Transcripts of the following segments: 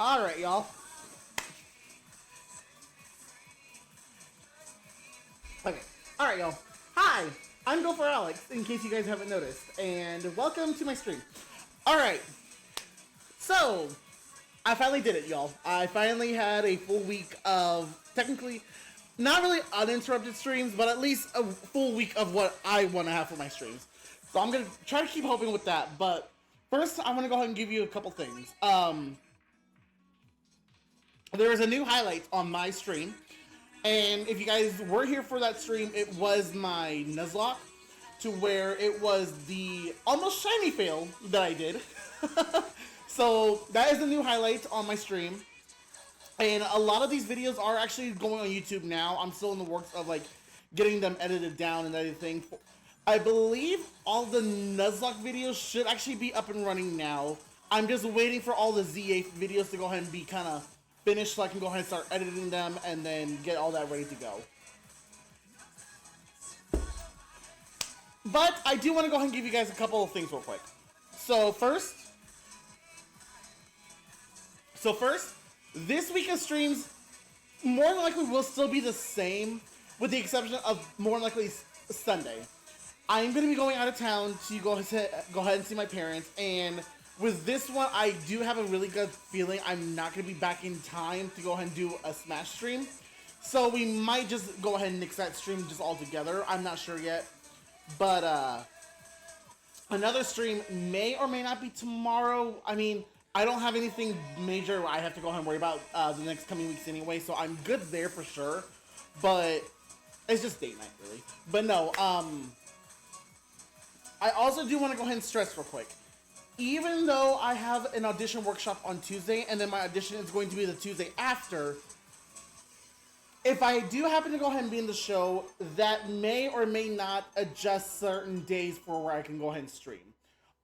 Alright, y'all. Okay. Alright, y'all. Hi! I'm Go for Alex, in case you guys haven't noticed. And welcome to my stream. Alright. So, I finally did it, y'all. I finally had a full week of, technically, not really uninterrupted streams, but at least a full week of what I want to have for my streams. So I'm going to try to keep hoping with that, but first I want to go ahead and give you a couple things. There is a new highlight on my stream, and if you guys were here for that stream, it was my Nuzlocke, to where it was the almost shiny fail that I did. So that is the new highlight on my stream, and a lot of these videos are actually going on YouTube now. I'm still in the works of like getting them edited down and everything. I believe all the Nuzlocke videos should actually be up and running now. I'm just waiting for all the Z8 videos to go ahead and be kind of finished so I can go ahead and start editing them and then get all that ready to go. But I do want to go ahead and give you guys a couple of things real quick. So first, this week of streams more than likely will still be the same, with the exception of more than likely Sunday. I'm going to be going out of town to go ahead and see my parents, and with this one, I do have a really good feeling I'm not going to be back in time to go ahead and do a Smash stream. So we might just go ahead and nix that stream just all together. I'm not sure yet. But another stream may or may not be tomorrow. I mean, I don't have anything major I have to go ahead and worry about the next coming weeks anyway, so I'm good there for sure. But it's just date night, really. But no, I also do want to go ahead and stress real quick. Even though I have an audition workshop on Tuesday, and then my audition is going to be the Tuesday after, if I do happen to go ahead and be in the show, that may or may not adjust certain days for where I can go ahead and stream.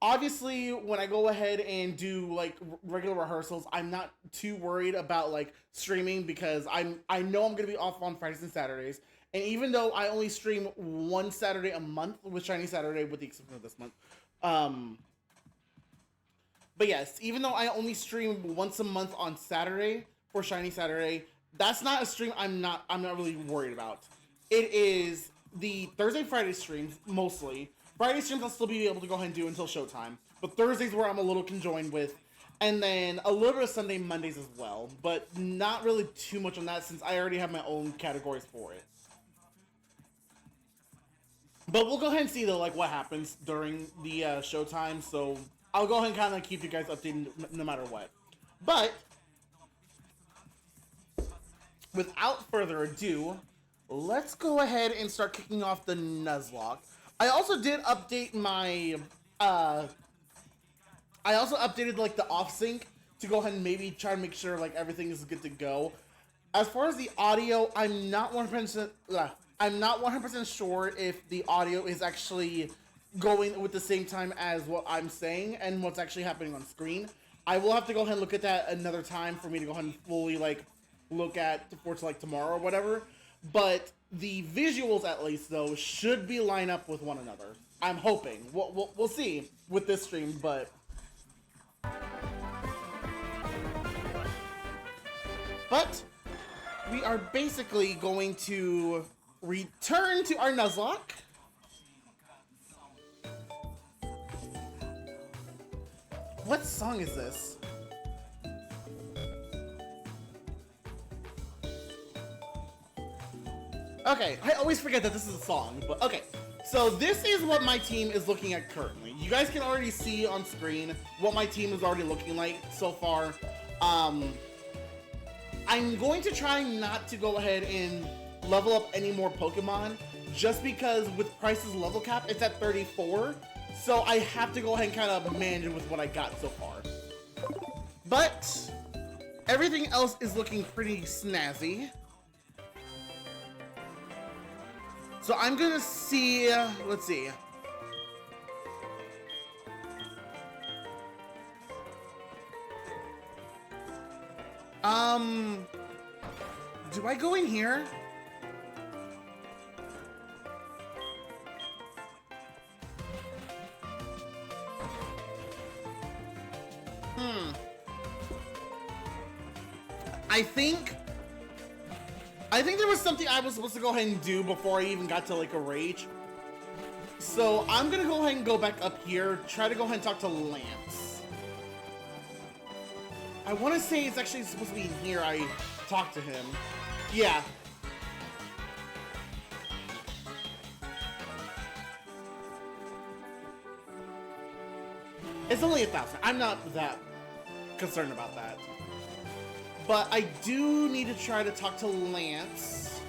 Obviously, when I go ahead and do like regular rehearsals, I'm not too worried about like streaming, because I know I'm going to be off on Fridays and Saturdays. And even though I only stream one Saturday a month, with Shiny Saturday, with the exception of this month, but yes, even though I only stream once a month on Saturday for Shiny Saturday, that's not a stream I'm not really worried about. It is the Thursday, Friday streams mostly. Friday streams I'll still be able to go ahead and do until showtime, but Thursdays where I'm a little conjoined with, and then a little bit of Sunday, Mondays as well, but not really too much on that since I already have my own categories for it. But we'll go ahead and see though, like what happens during the showtime. So I'll go ahead and kind of keep you guys updated no matter what. But without further ado, let's go ahead and start kicking off the Nuzlocke. I also did update my, I also updated like the off sync to go ahead and maybe try to make sure like everything is good to go. As far as the audio, I'm not 100% sure if the audio is actually going with the same time as what I'm saying and what's actually happening on screen. I will have to go ahead and look at that another time for me to go ahead and fully like look at for like tomorrow or whatever. But the visuals, at least though, should be lined up with one another. I'm hoping. We'll see with this stream, but we are basically going to return to our Nuzlocke. What song is this? Okay, I always forget that this is a song, but okay. So this is what my team is looking at currently. You guys can already see on screen what my team is already looking like so far. I'm going to try not to go ahead and level up any more Pokemon, just because with Price's level cap, it's at 34. So I have to go ahead and kind of manage with what I got so far. But everything else is looking pretty snazzy. So I'm gonna see, let's see. Do I go in here? I think there was something I was supposed to go ahead and do before I even got to Lake of Rage. So I'm gonna go ahead and go back up here, try to go ahead and talk to Lance. I want to say it's actually supposed to be in here I talked to him. Yeah. It's only 1,000. I'm not that concerned about that. But I do need to try to talk to Lance.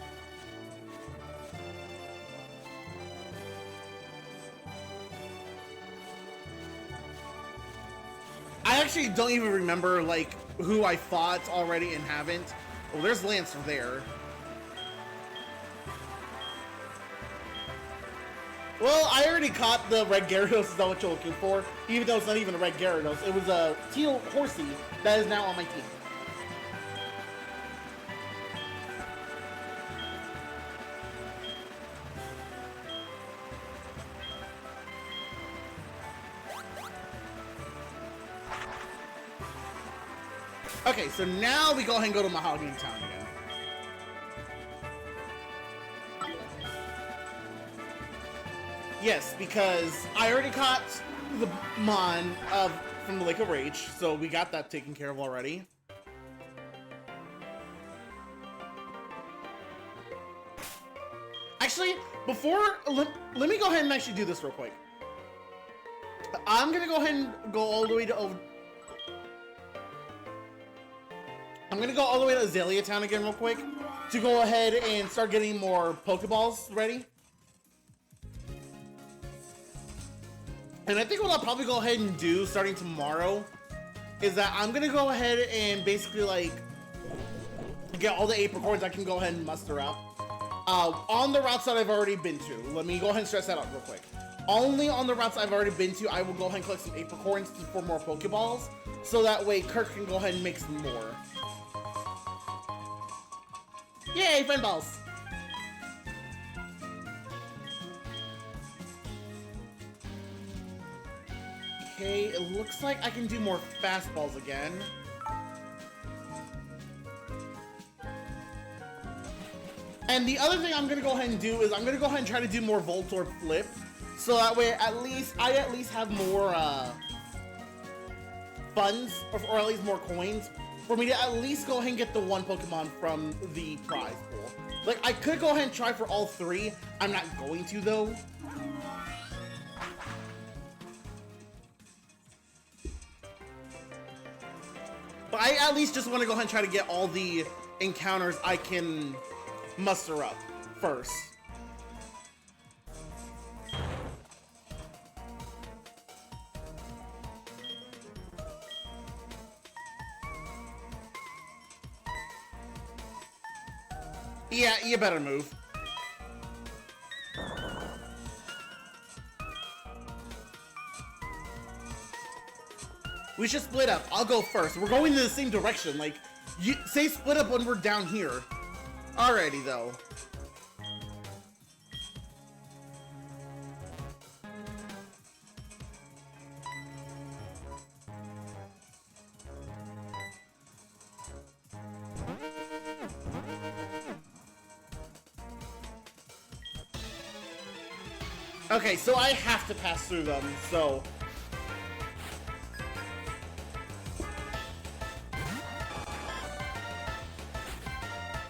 I actually don't even remember, like, who I fought already and haven't. Oh, there's Lance there. Well, I already caught the red Gyarados, is that what you're looking for? Even though it's not even a red Gyarados. It was a teal horsey that is now on my team. Okay, so now we go ahead and go to Mahogany Town again. Yes, because I already caught the Mon from the Lake of Rage, so we got that taken care of already. Actually, let me go ahead and actually do this real quick. I'm gonna go ahead and go all the way to I'm gonna go all the way to Azalea Town again real quick to go ahead and start getting more Pokeballs ready. And I think what I'll probably go ahead and do starting tomorrow is that I'm gonna go ahead and basically like get all the apricorns I can go ahead and muster up on the routes that I've already been to. Let me go ahead and stress that out real quick. Only on the routes I've already been to, I will go ahead and collect some apricorns for more Pokeballs, so that way Kirk can go ahead and make some more. Yay, friend balls! Okay, it looks like I can do more fastballs again. And the other thing I'm gonna go ahead and do is I'm gonna go ahead and try to do more Voltorb Flip, so that way I at least have more funds, or at least more coins, for me to at least go ahead and get the one Pokemon from the prize pool. Like, I could go ahead and try for all three. I'm not going to, though. But I at least just want to go ahead and try to get all the encounters I can muster up first. Yeah, you better move. We should split up. I'll go first. We're going in the same direction. Like, you say split up when we're down here. Alrighty, though. Okay, so I have to pass through them, so...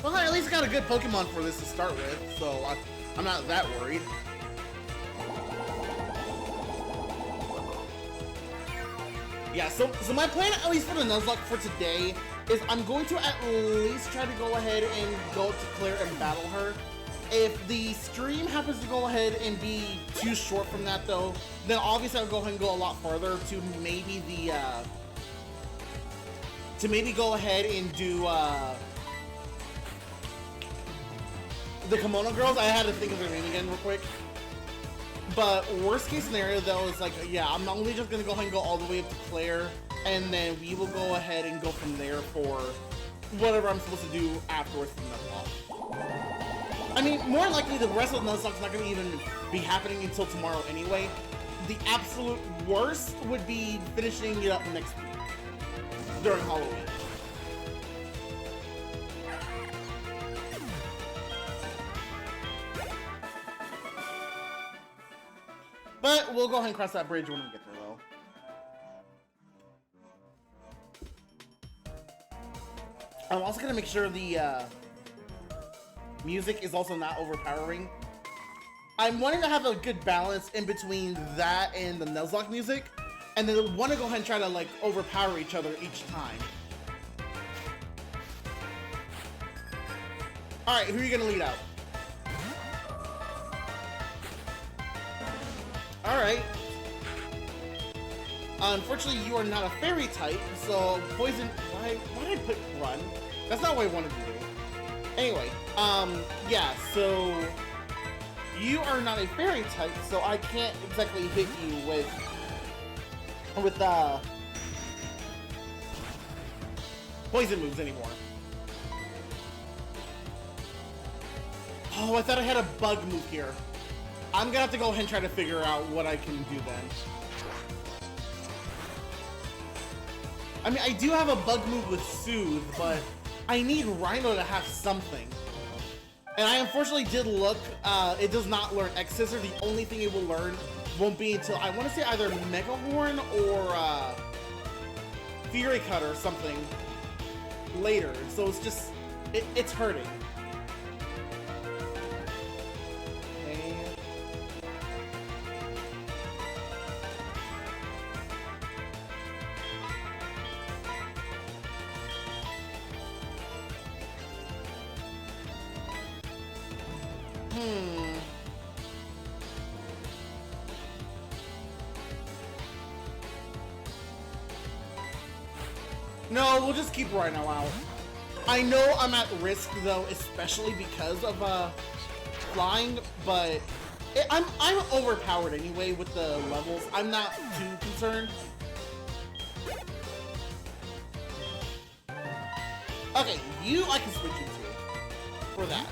Well, I at least got a good Pokemon for this to start with, so I'm not that worried. Yeah, so my plan, at least for the Nuzlocke for today, is I'm going to at least try to go ahead and go to Claire and battle her. If the stream happens to go ahead and be too short from that, though, then obviously I'll go ahead and go a lot further to maybe the, go ahead and do, the Kimono Girls. I had to think of their name again real quick. But worst case scenario, though, is like, yeah, I'm only just gonna go ahead and go all the way up to Claire, and then we will go ahead and go from there for whatever I'm supposed to do afterwards from Nuzlocke. I mean, more likely the rest of the Nuzlocke's not gonna even be happening until tomorrow anyway. The absolute worst would be finishing it up next week during Halloween. But we'll go ahead and cross that bridge when we get there, though. I'm also gonna make sure the music is also not overpowering. I'm wanting to have a good balance in between that and the Nuzlocke music, and then want to go ahead and try to like overpower each other each time. All right, who are you gonna lead out? All right. Unfortunately, you are not a fairy type, so poison. Why did I put run? That's not what I wanted to do. Anyway, yeah. So you are not a fairy type, so I can't exactly hit you with poison moves anymore. Oh, I thought I had a bug move here. I'm gonna have to go ahead and try to figure out what I can do then. I mean, I do have a bug move with Soothe, but I need Rhino to have something. And I unfortunately did look, it does not learn X-Scissor. The only thing it will learn won't be until, I want to say either Mega Horn or Fury Cutter or something later. So it's just, it's hurting. No, we'll just keep Rhino out. I know I'm at risk though, especially because of flying, but I'm overpowered anyway with the levels. I'm not too concerned. Okay, you I can switch into for that.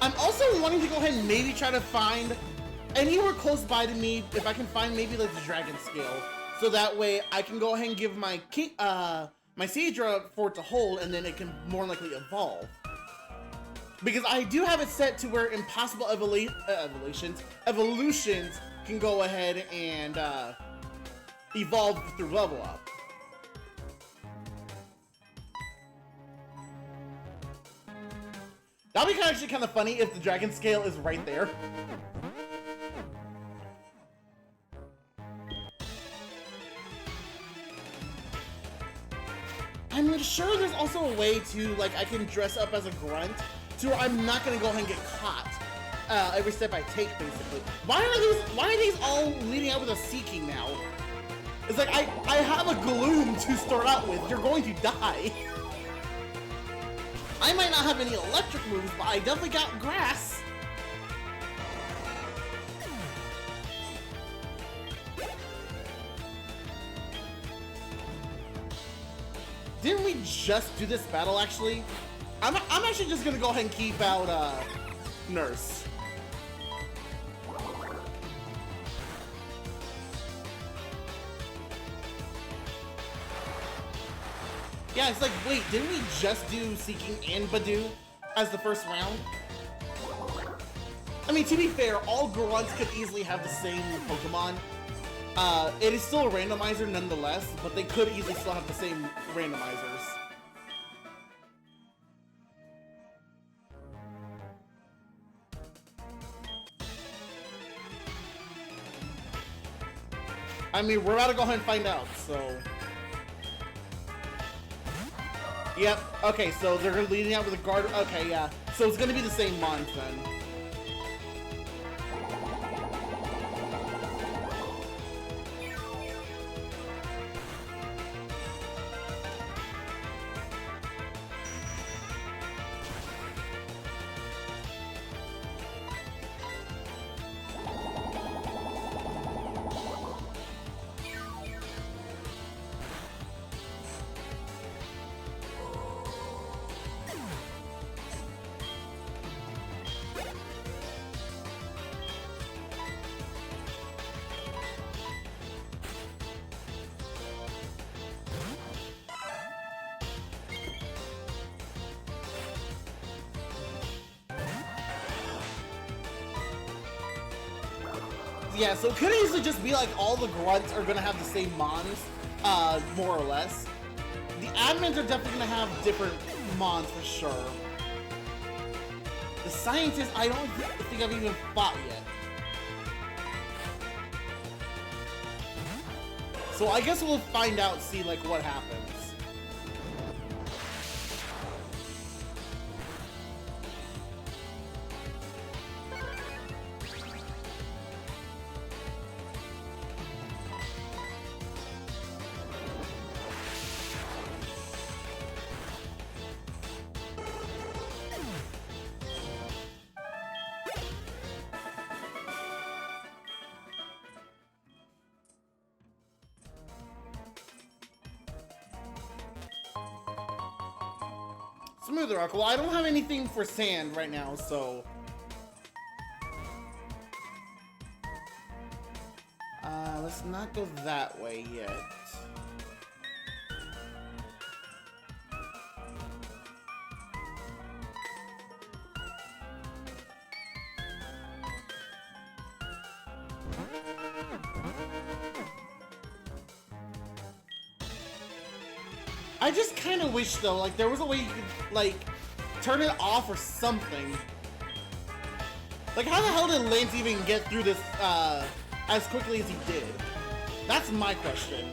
I'm also wanting to go ahead and maybe try to find anywhere close by to me, if I can find maybe like the Dragon Scale, so that way I can go ahead and give my king, my Seadra for it to hold, and then it can more likely evolve. Because I do have it set to where impossible evolutions can go ahead and evolve through level up. That'd be actually kind of funny if the Dragon Scale is right there. I'm sure there's also a way to, like, I can dress up as a grunt to where I'm not gonna go ahead and get caught every step I take, basically. Why are these all leading out with a Seeking now? It's like, I have a Gloom to start out with. You're going to die. I might not have any electric moves, but I definitely got grass. Didn't we just do this battle, actually? I'm actually just gonna go ahead and keep out, Nurse. Yeah, it's like, wait, didn't we just do Seeking and Badoo as the first round? I mean, to be fair, all grunts could easily have the same Pokemon. It is still a randomizer nonetheless, but they could easily still have the same randomizers. I mean, we're about to go ahead and find out, so... Yep, okay, so they're leading out with a guard. Okay, yeah. So it's gonna be the same month then. Yeah, so it could easily just be like all the grunts are gonna have the same mons, more or less. The admins are definitely gonna have different mons for sure. The scientists, I don't think I've even fought yet. So I guess we'll find out, see like what happens. Smoother rock. Well, I don't have anything for sand right now, so... let's not go that way yet. I just kind of wish, though, like, there was a way you could, like, turn it off or something. Like, how the hell did Lance even get through this, as quickly as he did? That's my question.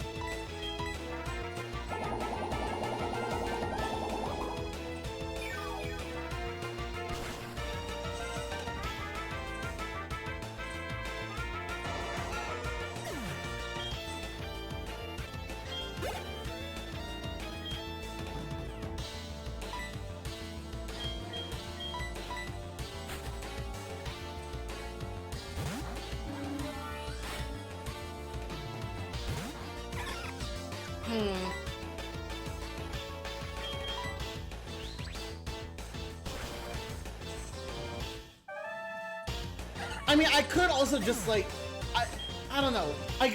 I mean, I could also just, like, I don't know. I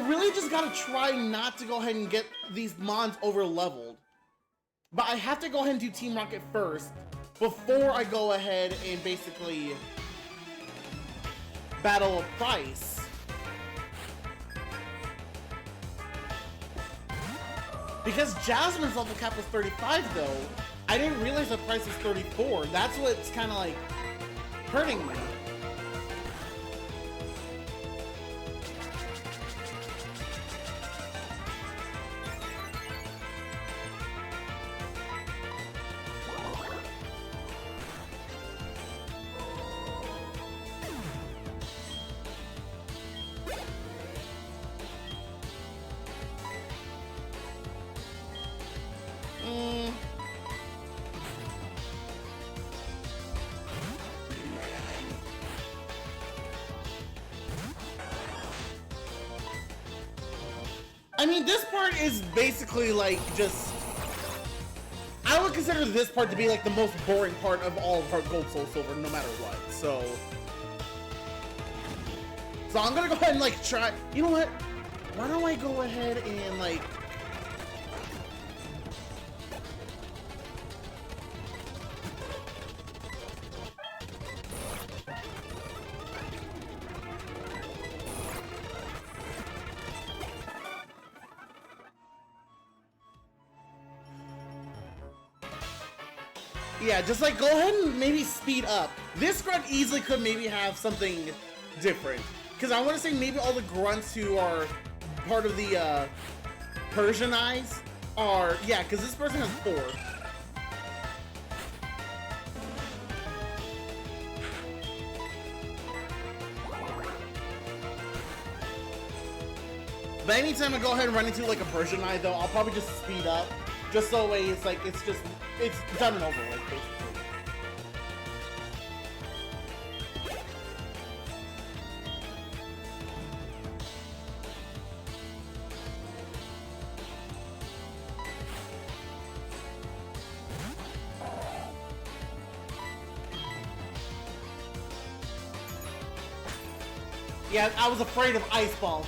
really just gotta try not to go ahead and get these mons over leveled. But I have to go ahead and do Team Rocket first before I go ahead and basically battle a Price. Because Jasmine's level cap was 35 though, I didn't realize the Price was 34. That's what's kind of like hurting me. I mean, this part is basically like just... I would consider this part to be like the most boring part of all of HeartGold, Soul Silver, no matter what, so... So I'm gonna go ahead and like try... You know what? Why don't I go ahead and like... Yeah, just like go ahead and maybe speed up. This grunt easily could maybe have something different. Because I want to say maybe all the grunts who are part of the Persian eyes are... Yeah, because this person has 4. But anytime I go ahead and run into like a Persian eye though, I'll probably just speed up. Just so way it's like, it's done and over with, basically. Yeah, I was afraid of Ice Ball.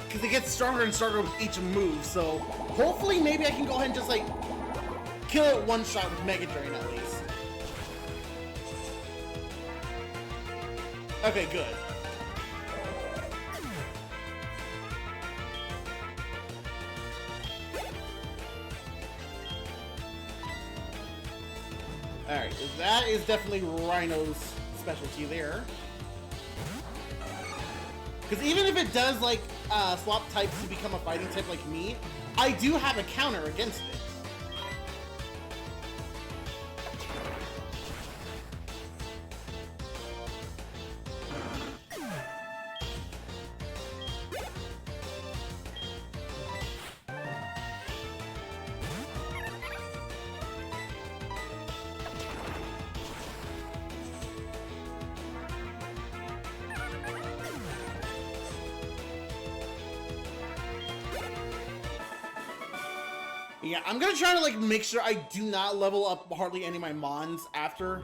because it gets stronger and stronger with each move. So hopefully maybe I can go ahead and just like kill it one shot with Mega Drain at least. Okay, good. Alright, that is definitely Rhino's specialty there. Because even if it does, like, swap types to become a fighting type like me, I do have a counter against it. Yeah, I'm gonna try to like make sure I do not level up hardly any of my mons after.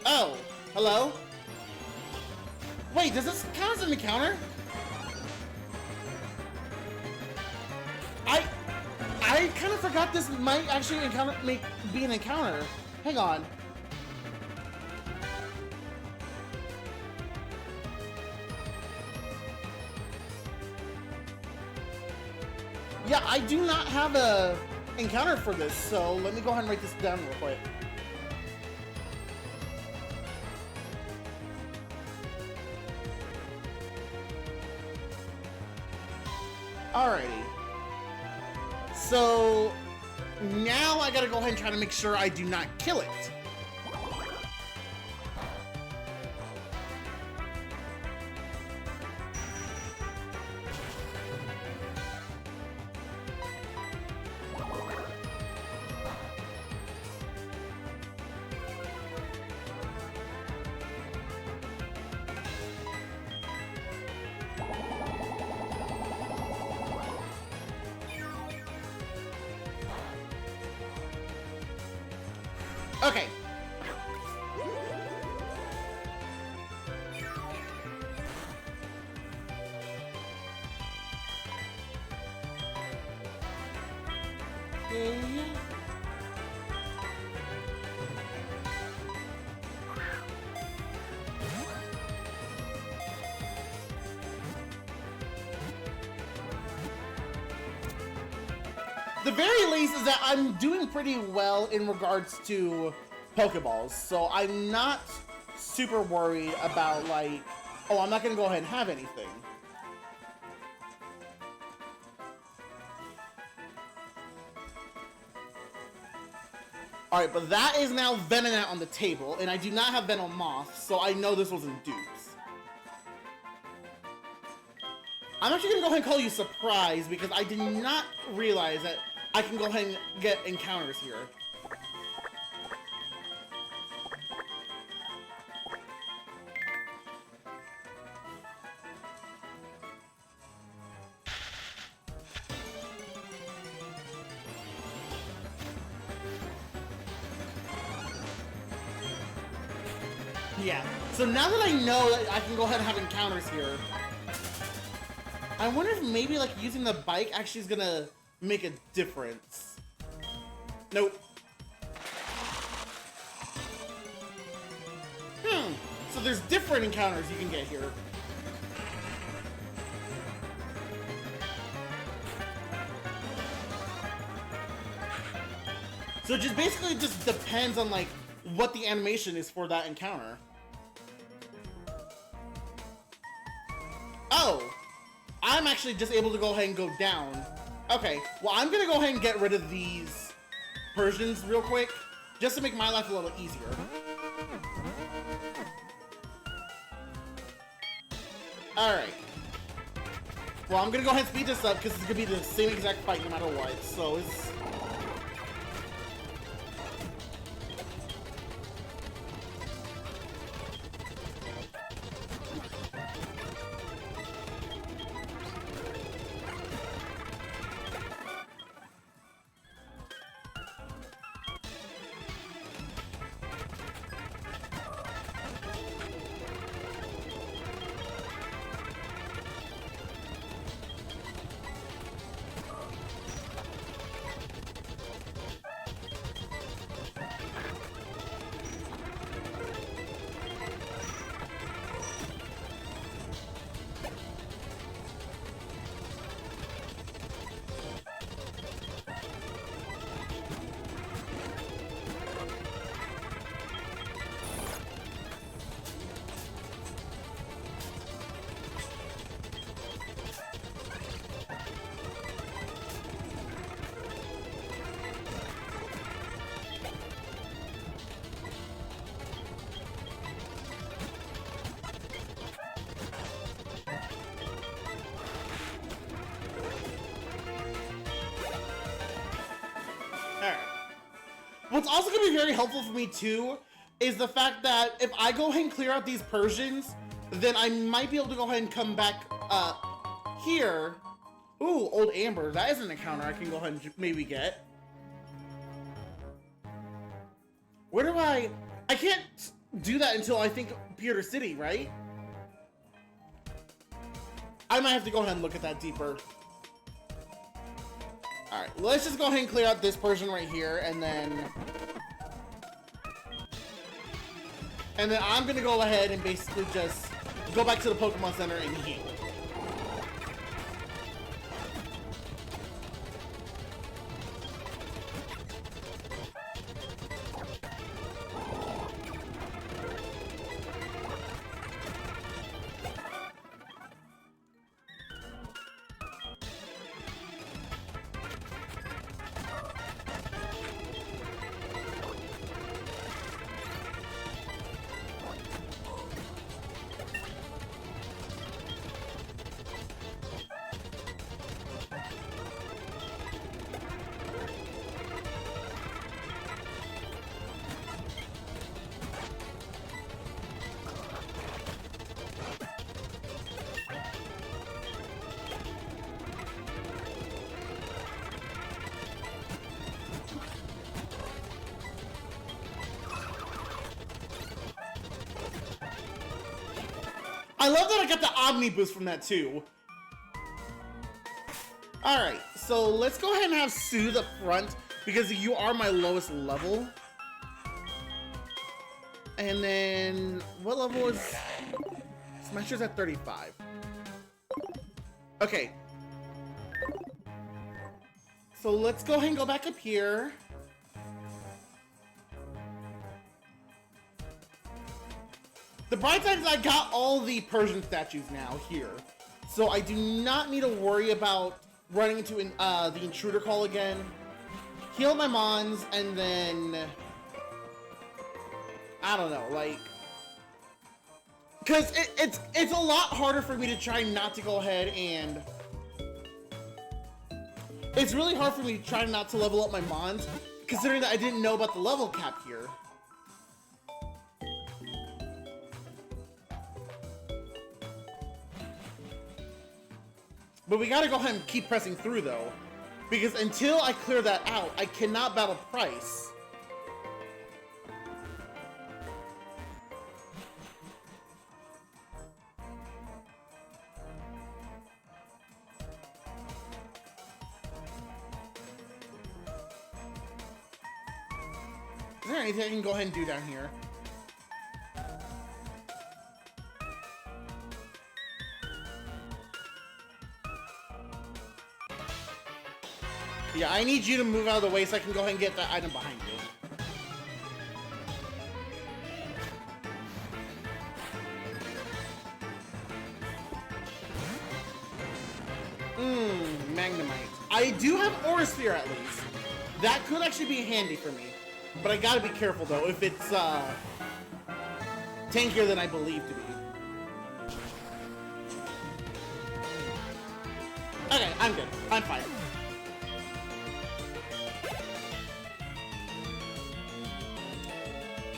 Oh, hello? Wait, does this count as an encounter? I kind of forgot this might actually be an encounter. Hang on. Yeah, I do not have a encounter for this, so let me go ahead and write this down real quick. Alrighty. So now I gotta go ahead and try to make sure I do not kill it. Okay. The very least is that I'm doing pretty well in regards to Pokeballs, so I'm not super worried about like, oh, I'm not gonna go ahead and have anything. Alright, but that is now Venonat on the table, and I do not have Venomoth, so I know this wasn't Dupes. I'm actually gonna go ahead and call you Surprise, because I did not realize that I can go ahead and get encounters here. Yeah, so now that I know that I can go ahead and have encounters here, I wonder if maybe like using the bike actually is gonna make a difference. Nope. So there's different encounters you can get here. So it just basically just depends on like what the animation is for that encounter. Oh, I'm actually just able to go ahead and go down. Okay, well I'm gonna go ahead and get rid of these Persians real quick, just to make my life a little easier. Alright. Well, I'm gonna go ahead and speed this up because it's gonna be the same exact fight no matter what, so it's... what's also going to be very helpful for me too is the fact that if I go ahead and clear out these Persians, then I might be able to go ahead and come back here. Ooh, old Amber. That is an encounter I can go ahead and maybe get. Where do I can't do that until I think Pewter City, right? I might have to go ahead and look at that deeper. Alright, let's just go ahead and clear out this Persian right here, and then I'm gonna go ahead and basically just go back to the Pokemon Center and heal. I love that I got the Omni boost from that too. Alright, so let's go ahead and have Soothe up front because you are my lowest level. And then, what level is... Smasher's at 35. Okay. So let's go ahead and go back up here. The bright side is I got all the Persian statues now here. So I do not need to worry about running into the intruder call again. Heal my Mons, and then... I don't know, like... Because it's a lot harder for me to try not to go ahead and... It's really hard for me to try not to level up my Mons, considering that I didn't know about the level cap here. But we gotta go ahead and keep pressing through, though. Because until I clear that out, I cannot battle Price. Is there anything I can go ahead and do down here? Yeah, I need you to move out of the way so I can go ahead and get that item behind you. Magnemite. I do have Aura Sphere at least. That could actually be handy for me. But I gotta be careful though if it's tankier than I believe to be. Okay, I'm good. I'm fine.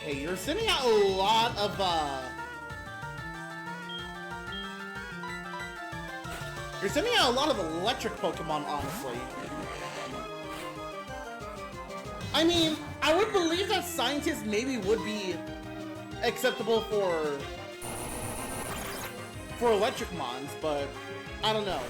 Okay, you're sending out a lot of, You're sending out a lot of electric Pokemon, honestly. I mean, I would believe that scientists maybe would be acceptable for electric Mons, but I don't know.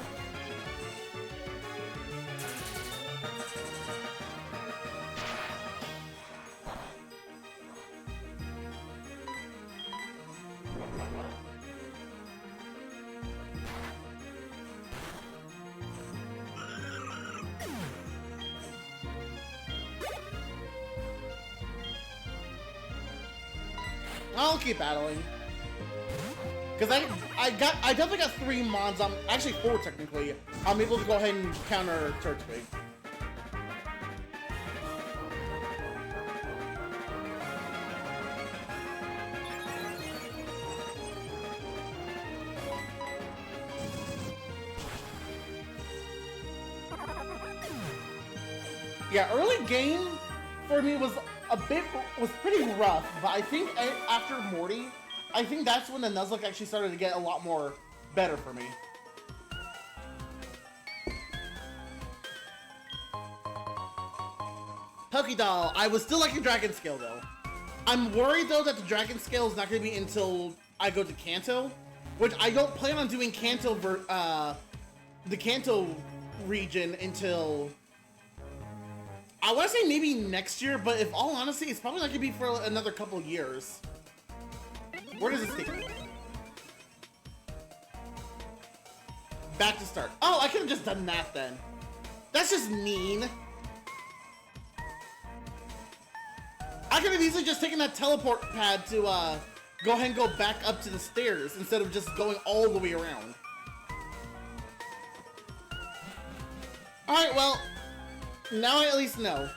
I'll keep battling. Because I definitely got 3 Mons. I'm actually 4 technically. I'm able to go ahead and counter Turtwig. Yeah, early game for me was a bit was pretty rough, but I think after Morty, I think that's when the Nuzlocke actually started to get a lot more better for me. Pokédoll, I was still liking Dragon Scale though. I'm worried though that the Dragon Scale is not going to be until I go to Kanto, which I don't plan on doing Kanto the Kanto region until I want to say maybe next year, but if all honesty, it's probably not going to be for another couple years. Where does this take me? Back to start. Oh, I could have just done that then. That's just mean. I could have easily just taken that teleport pad to go ahead and go back up to the stairs instead of just going all the way around. Alright, well, now I at least know.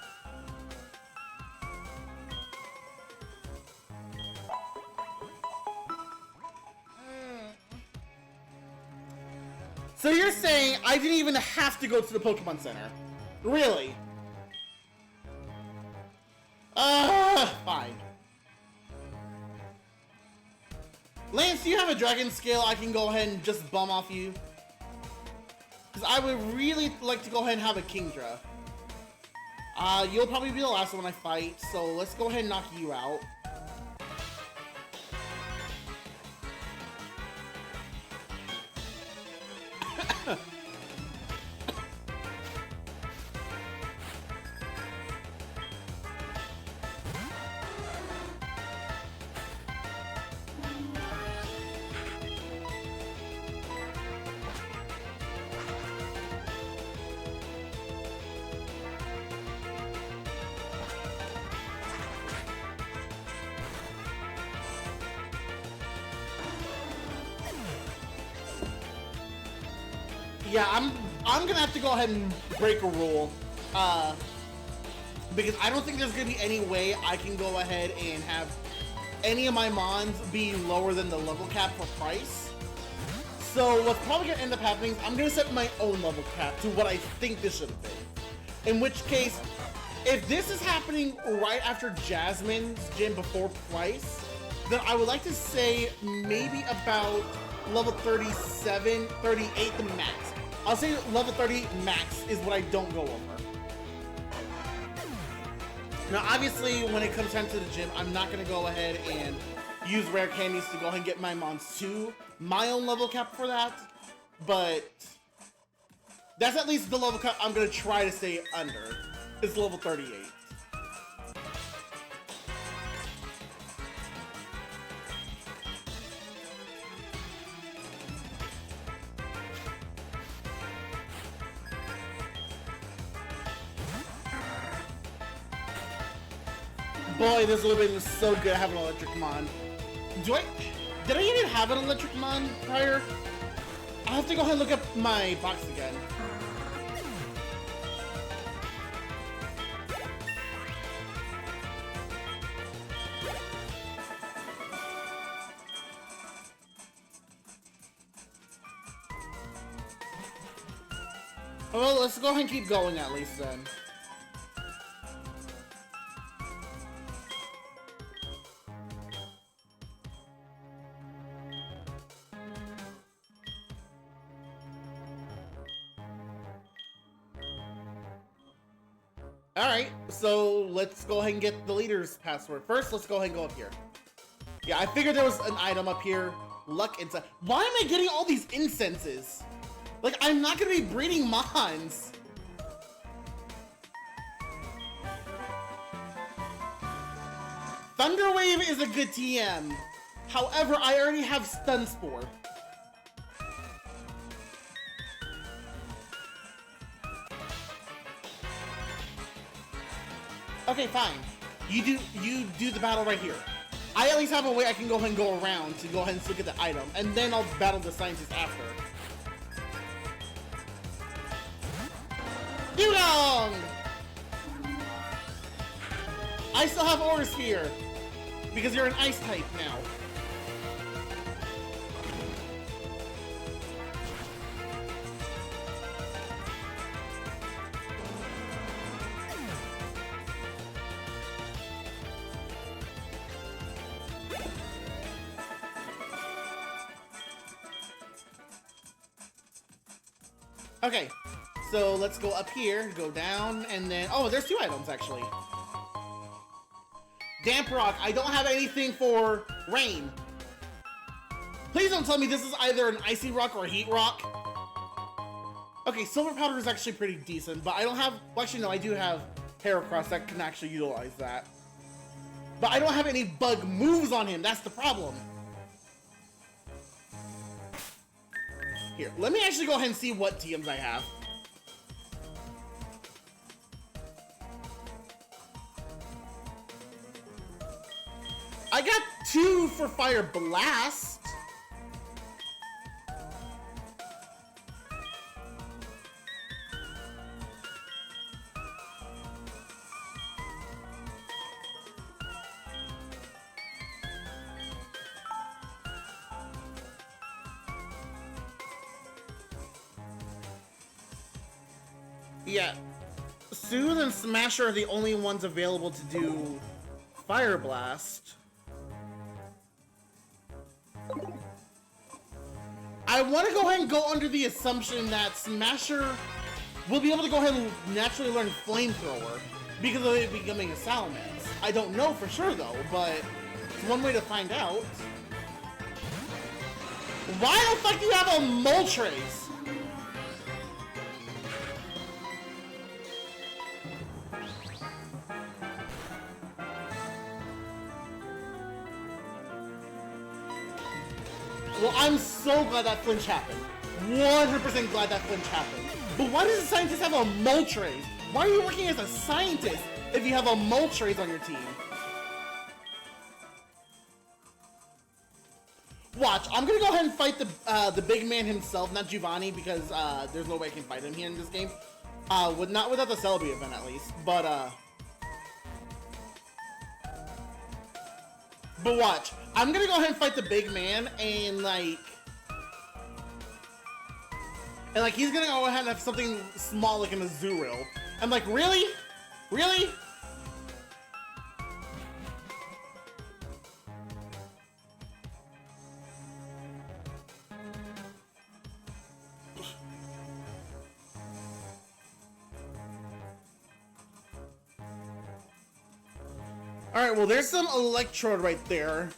So you're saying I didn't even have to go to the Pokemon Center? Really? Fine. Lance, do you have a Dragon Scale I can go ahead and just bum off you? Because I would really like to go ahead and have a Kingdra. You'll probably be the last one I fight, so let's go ahead and knock you out. Yeah, I'm gonna have to go ahead and break a rule, because I don't think there's gonna be any way I can go ahead and have any of my mons be lower than the level cap for price. So what's probably gonna end up happening is I'm gonna set my own level cap to what I think this should have been. In which case, if this is happening right after Jasmine's gym before Price, then I would like to say maybe about level 37, 38 the max. I'll say level 30 max is what I don't go over. Now, obviously, when it comes time to the gym, I'm not going to go ahead and use rare candies to go ahead and get my mons to my own level cap for that. But that's at least the level cap I'm going to try to stay under. It's level 38. Boy, this would have been so good to have an electric mon. Did I even have an electric mon prior? I'll have to go ahead and look up my box again. Well, let's go ahead and keep going at least then. Alright, so let's go ahead and get the leader's password. First, let's go ahead and go up here. Yeah, I figured there was an item up here. Luck incense. Why am I getting all these incenses? Like, I'm not gonna be breeding mons. Thunderwave is a good TM. However, I already have Stun Spore. Okay, fine. You do the battle right here. I at least have a way I can go ahead and go around to go ahead and look at the item, and then I'll battle the scientist after. Dugong! I still have Aura Sphere, because you're an ice type now. Okay, so let's go up here, go down, and then... Oh, there's 2 items, actually. Damp Rock. I don't have anything for rain. Please don't tell me this is either an Icy Rock or a Heat Rock. Okay, Silver Powder is actually pretty decent, but I don't have... Well, actually, no, I do have Heracross that can actually utilize that. But I don't have any bug moves on him. That's the problem. Here, let me actually go ahead and see what TMs I have. I got 2 for Fire Blast. Yeah, Soothe and Smasher are the only ones available to do Fire Blast. I want to go ahead and go under the assumption that Smasher will be able to go ahead and naturally learn Flamethrower because of it becoming a Salamence. I don't know for sure though, but it's one way to find out. Why the fuck do you have a Moltres? Well, I'm so glad that flinch happened. 100% glad that flinch happened. But why does a scientist have a Moltres? Why are you working as a scientist if you have a Moltres on your team? Watch, I'm gonna go ahead and fight the big man himself, not Giovanni, because there's no way I can fight him here in this game. Not without the Celebi event at least, but watch, I'm gonna go ahead and fight the big man, and he's gonna go ahead and have something small like an Azurill. I'm like, really? Really? Alright, well, there's some Electrode right there.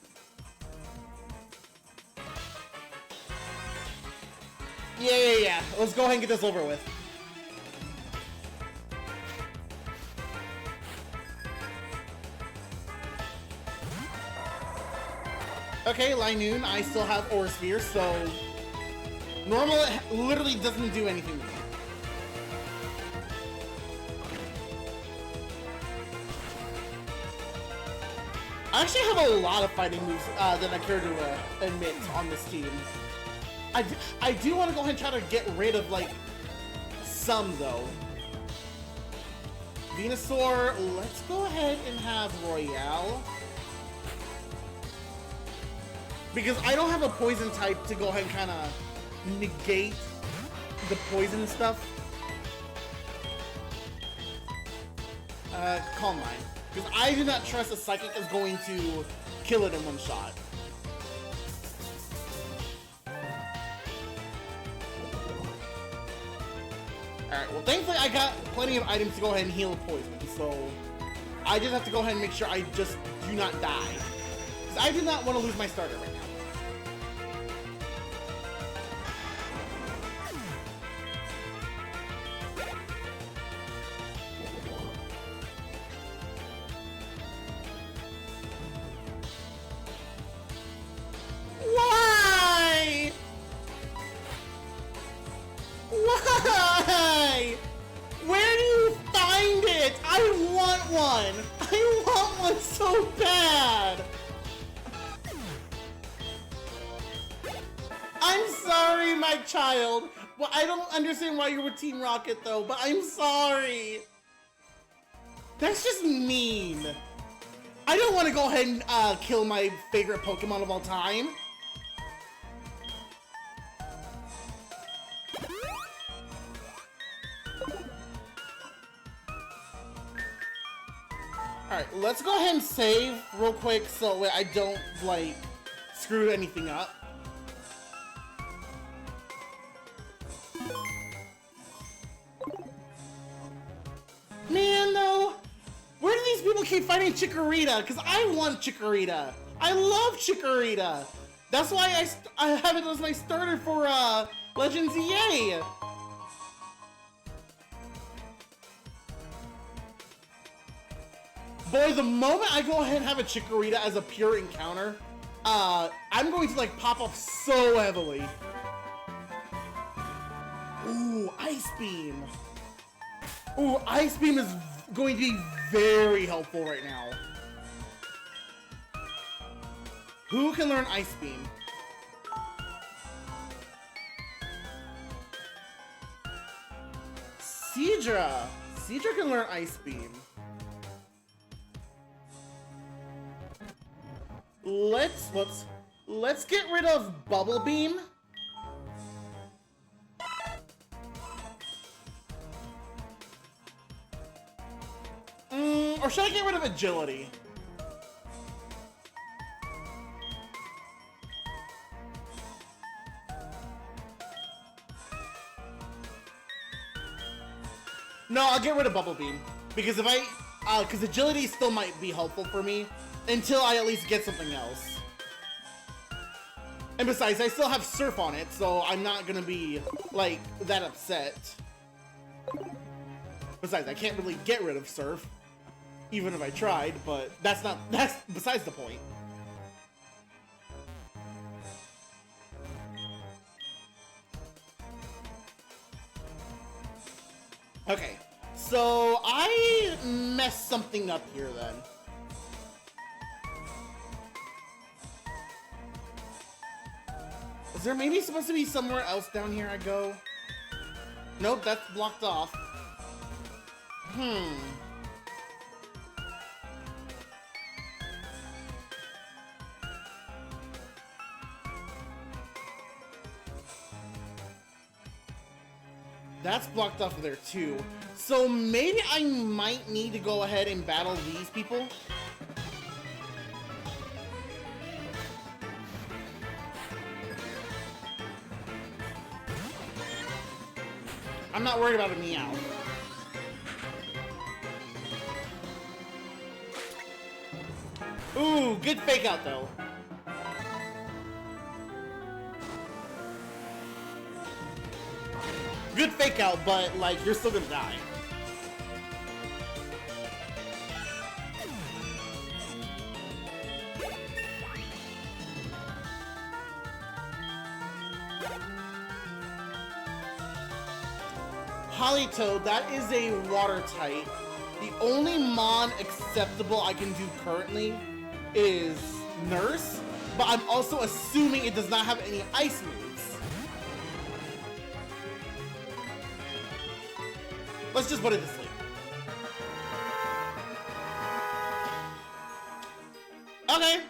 Yeah. Let's go ahead and get this over with. Okay, Linoon, I still have Aura Sphere, so... Normal literally doesn't do anything to me. I actually have a lot of fighting moves that I care to admit on this team. I do want to go ahead and try to get rid of, like, some, though. Venusaur, let's go ahead and have Royale. Because I don't have a poison type to go ahead and kind of negate the poison stuff. Calm Mind. Because I do not trust a Psychic is going to kill it in one shot. Alright, well thankfully I got plenty of items to go ahead and heal poison, so I just have to go ahead and make sure I just do not die. Because I do not want to lose my starter right now. Why? Why? Where do you find it? I want one. I want one so bad. I'm sorry, my child. Well, I don't understand why you're with Team Rocket, though, but I'm sorry. That's just mean. I don't want to go ahead and kill my favorite Pokemon of all time. Alright, let's go ahead and save real quick so I don't, like, screw anything up. these people keep fighting Chikorita? Because I want Chikorita. I love Chikorita. That's why I have it as my starter for Legends EA. Boy, the moment I go ahead and have a Chikorita as a pure encounter, I'm going to like pop off so heavily. Ooh, Ice Beam. Ooh, Ice Beam is going to be very helpful right now. Who can learn Ice Beam? Seadra. Seadra can learn Ice Beam. Let's get rid of Bubble Beam. Or should I get rid of Agility? No, I'll get rid of Bubble Beam. Because if because Agility still might be helpful for me until I at least get something else. And besides, I still have Surf on it, so I'm not gonna be, like, that upset. Besides, I can't really get rid of Surf, even if I tried, but that's besides the point. Okay, so I messed something up here then. Is there maybe supposed to be somewhere else down here I go? Nope, that's blocked off. That's blocked off there too. So maybe I might need to go ahead and battle these people. I'm not worried about a Meow. Ooh, good fake out though. Good fake out, but like you're still gonna die. Politoed, that is a water type. The only Mon acceptable I can do currently is Nurse, but I'm also assuming it does not have any ice moves. Let's just put it to sleep. Okay.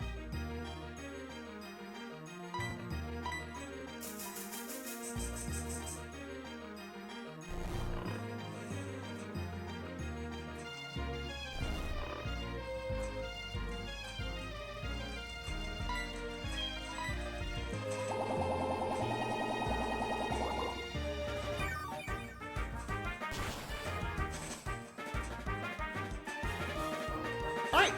Alright.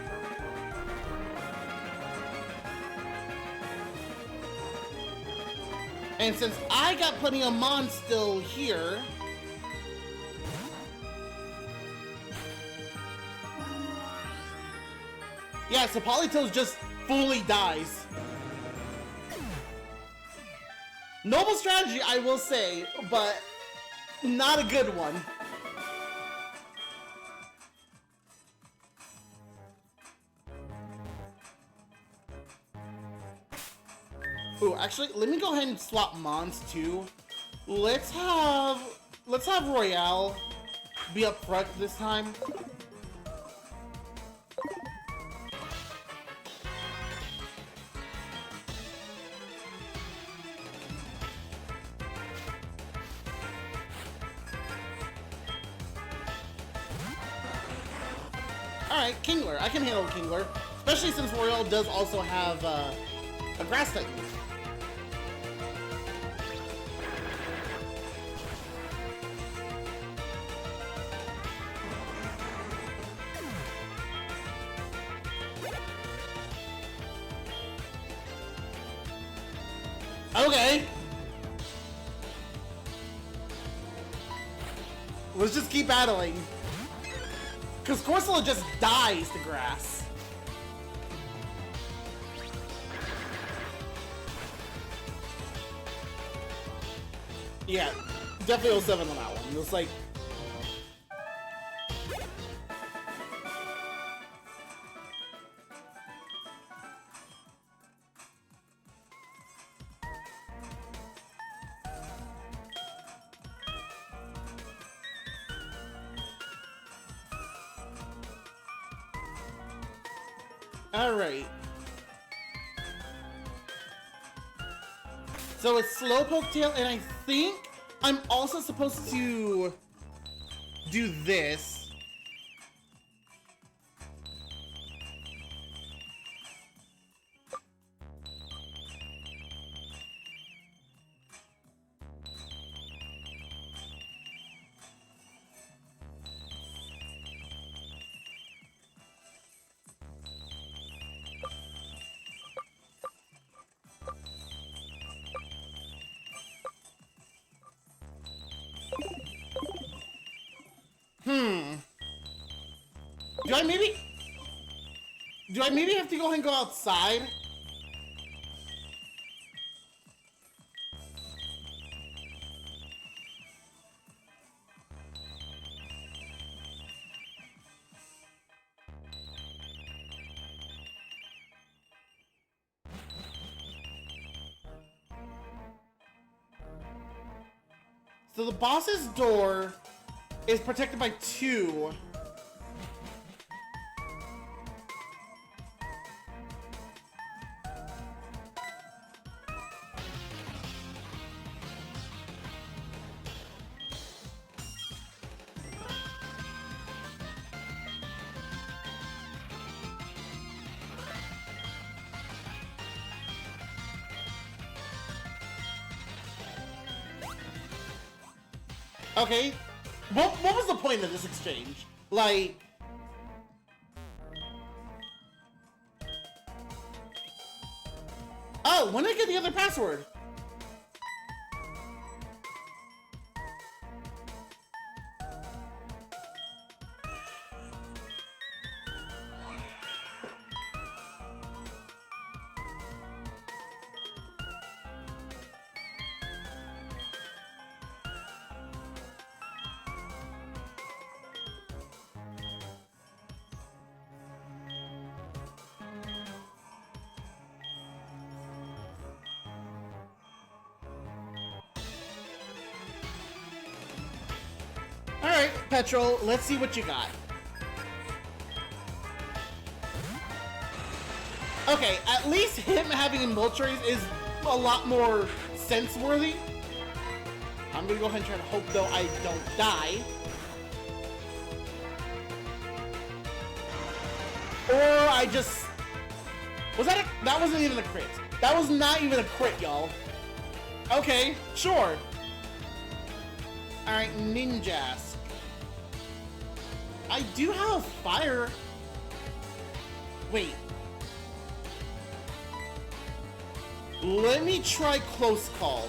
And since I got plenty of Mon still here, yeah, so Politoed just fully dies. Noble strategy, I will say, but not a good one. Ooh, actually, let me go ahead and swap Mons too. Let's have Royale be up front this time. Alright, Kingler. I can handle Kingler. Especially since Royale does also have a grass type move. Okay. Let's just keep battling. Because Corsola just dies to grass. Yeah, definitely 07 on that one. It was like... Alright. So it's Slowpoke Tail, and I think I'm also supposed to do this. Do I maybe have to go ahead and go outside? So the boss's door is protected by 2. Okay, what was the point of this exchange? Like... Oh, when did I get the other password? Alright, Petrol, let's see what you got. Okay, at least him having Moltres is a lot more sense-worthy. I'm gonna go ahead and try to hope, though, I don't die. Or I just... Was that a... That wasn't even a crit. That was not even a crit, y'all. Okay, sure. Alright, Ninjask. I do have fire. Wait. Let me try Close Call.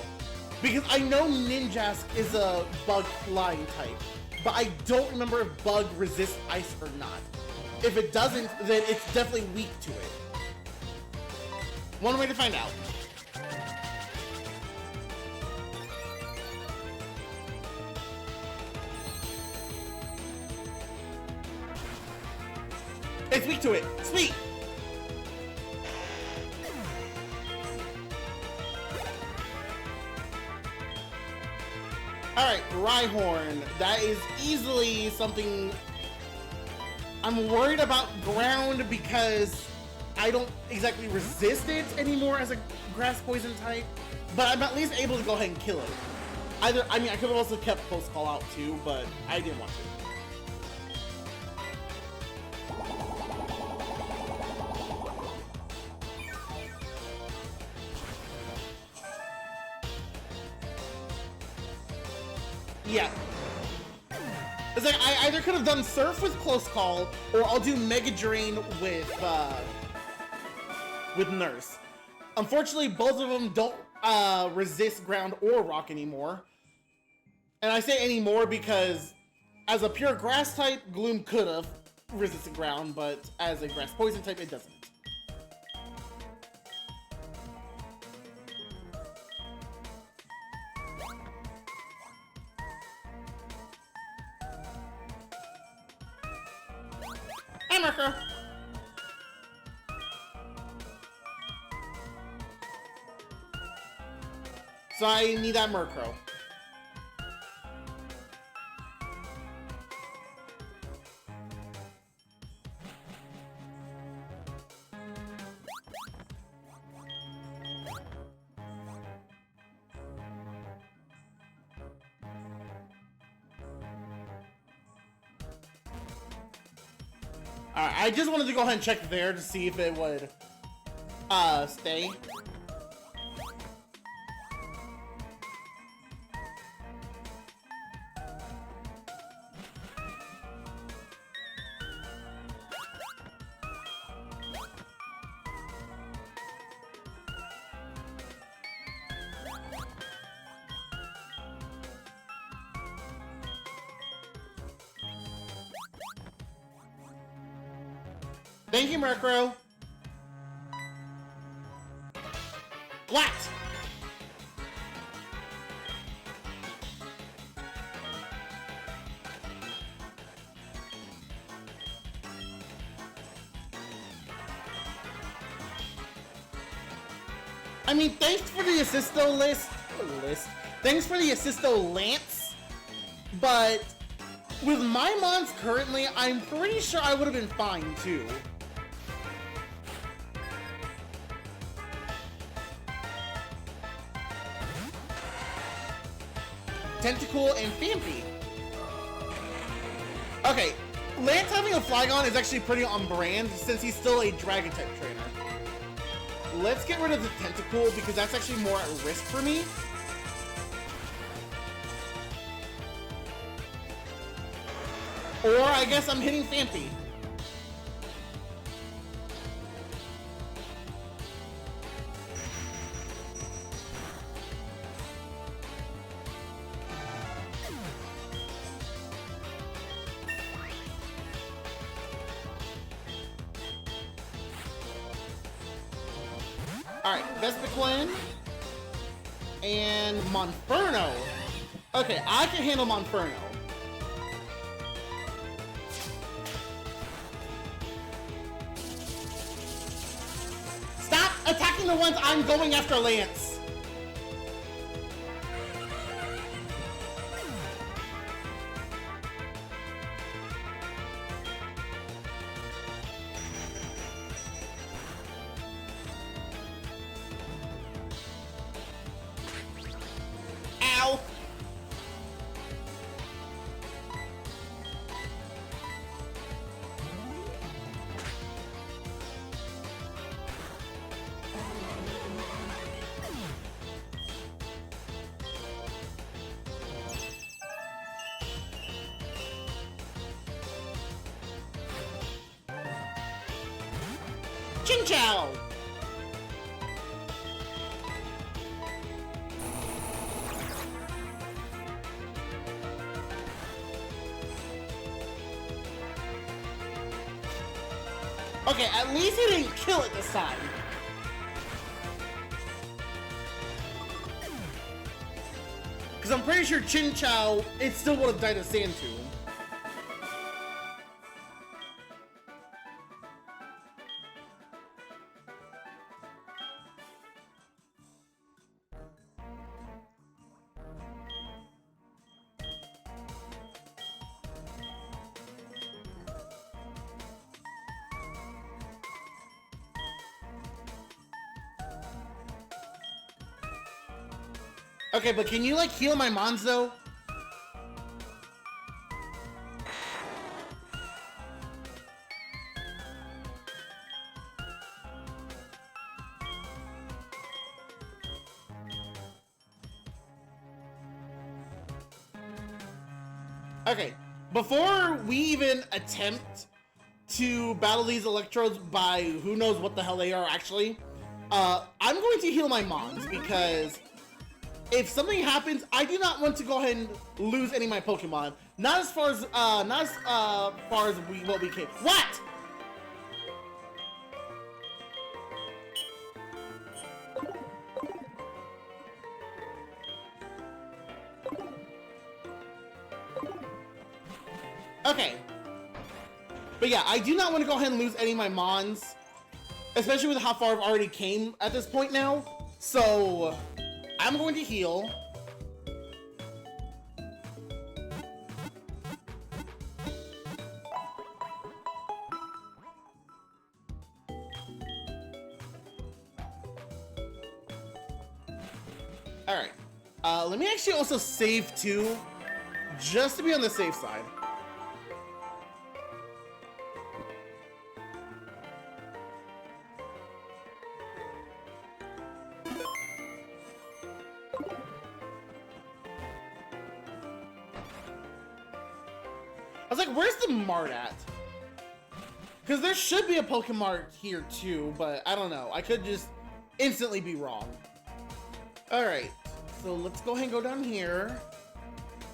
Because I know Ninjask is a bug flying type. But I don't remember if bug resists ice or not. If it doesn't, then it's definitely weak to it. One way to find out. It's weak to it. Sweet. Alright, Rhyhorn. That is easily something... I'm worried about ground because I don't exactly resist it anymore as a grass poison type, but I'm at least able to go ahead and kill it. I mean, I could have also kept Close Call out too, but I didn't want to. Yeah. It's like, I either could have done Surf with Close Call, or I'll do Mega Drain with Nurse. Unfortunately, both of them don't resist ground or rock anymore. And I say anymore because as a pure grass type, Gloom could have resisted ground, but as a grass poison type, it doesn't. Hi, Marco! So I need that Murkrow. Alright, I just wanted to go ahead and check there to see if it would stay. Thank you, Murkrow. What? I mean, thanks for the assisto list. Thanks for the assisto Lance, but with my mons currently, I'm pretty sure I would have been fine too. Tentacool and Phanpy. Okay, Lance having a Flygon is actually pretty on brand since he's still a Dragon type trainer. Let's get rid of the Tentacool because that's actually more at risk for me. Or I guess I'm hitting Phanpy. Alright, Vespiquen and Monferno. Okay, I can handle Monferno. Stop attacking the ones I'm going after, Lance. Ow! Chinchou! Okay, at least he didn't kill it this time. Because I'm pretty sure Chinchou, it still would have died of Sand Tomb. Okay, but can you, like, heal my mons, though? Okay, before we even attempt to battle these Electrodes by who knows what the hell they are, actually, I'm going to heal my Mons because if something happens, I do not want to go ahead and lose any of my Pokemon. Not as far as what we can. What? Okay. But yeah, I do not want to go ahead and lose any of my Mons, especially with how far I've already came at this point now. So I'm going to heal. Alright. Let me actually also save too, just to be on the safe side. I was like, where's the Mart at? Because there should be a Pokemart here too, but I don't know. I could just instantly be wrong. Alright, so let's go ahead and go down here.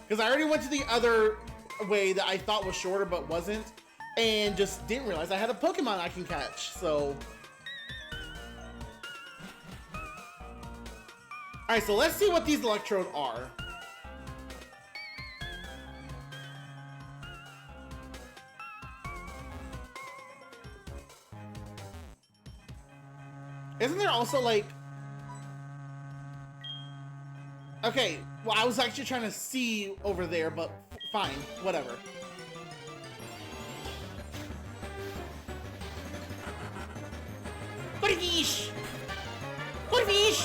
Because I already went to the other way that I thought was shorter but wasn't. And just didn't realize I had a Pokemon I can catch, so... Alright, so let's see what these Electrode are. Isn't there also like... Okay, well I was actually trying to see over there, but fine, whatever. Fish! Fish!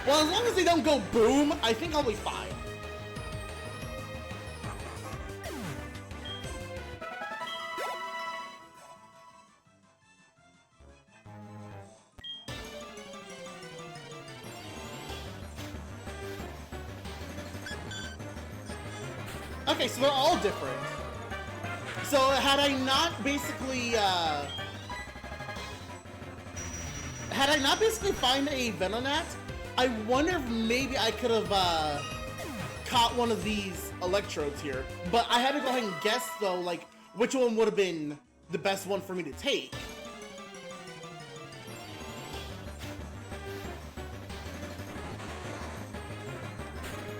Well, as long as they don't go boom, I think I'll be fine. Okay, so they're all different. So had I not basically find a Venonat, I wonder if maybe I could have caught one of these Electrodes here. But I had to go ahead and guess though, like which one would have been the best one for me to take.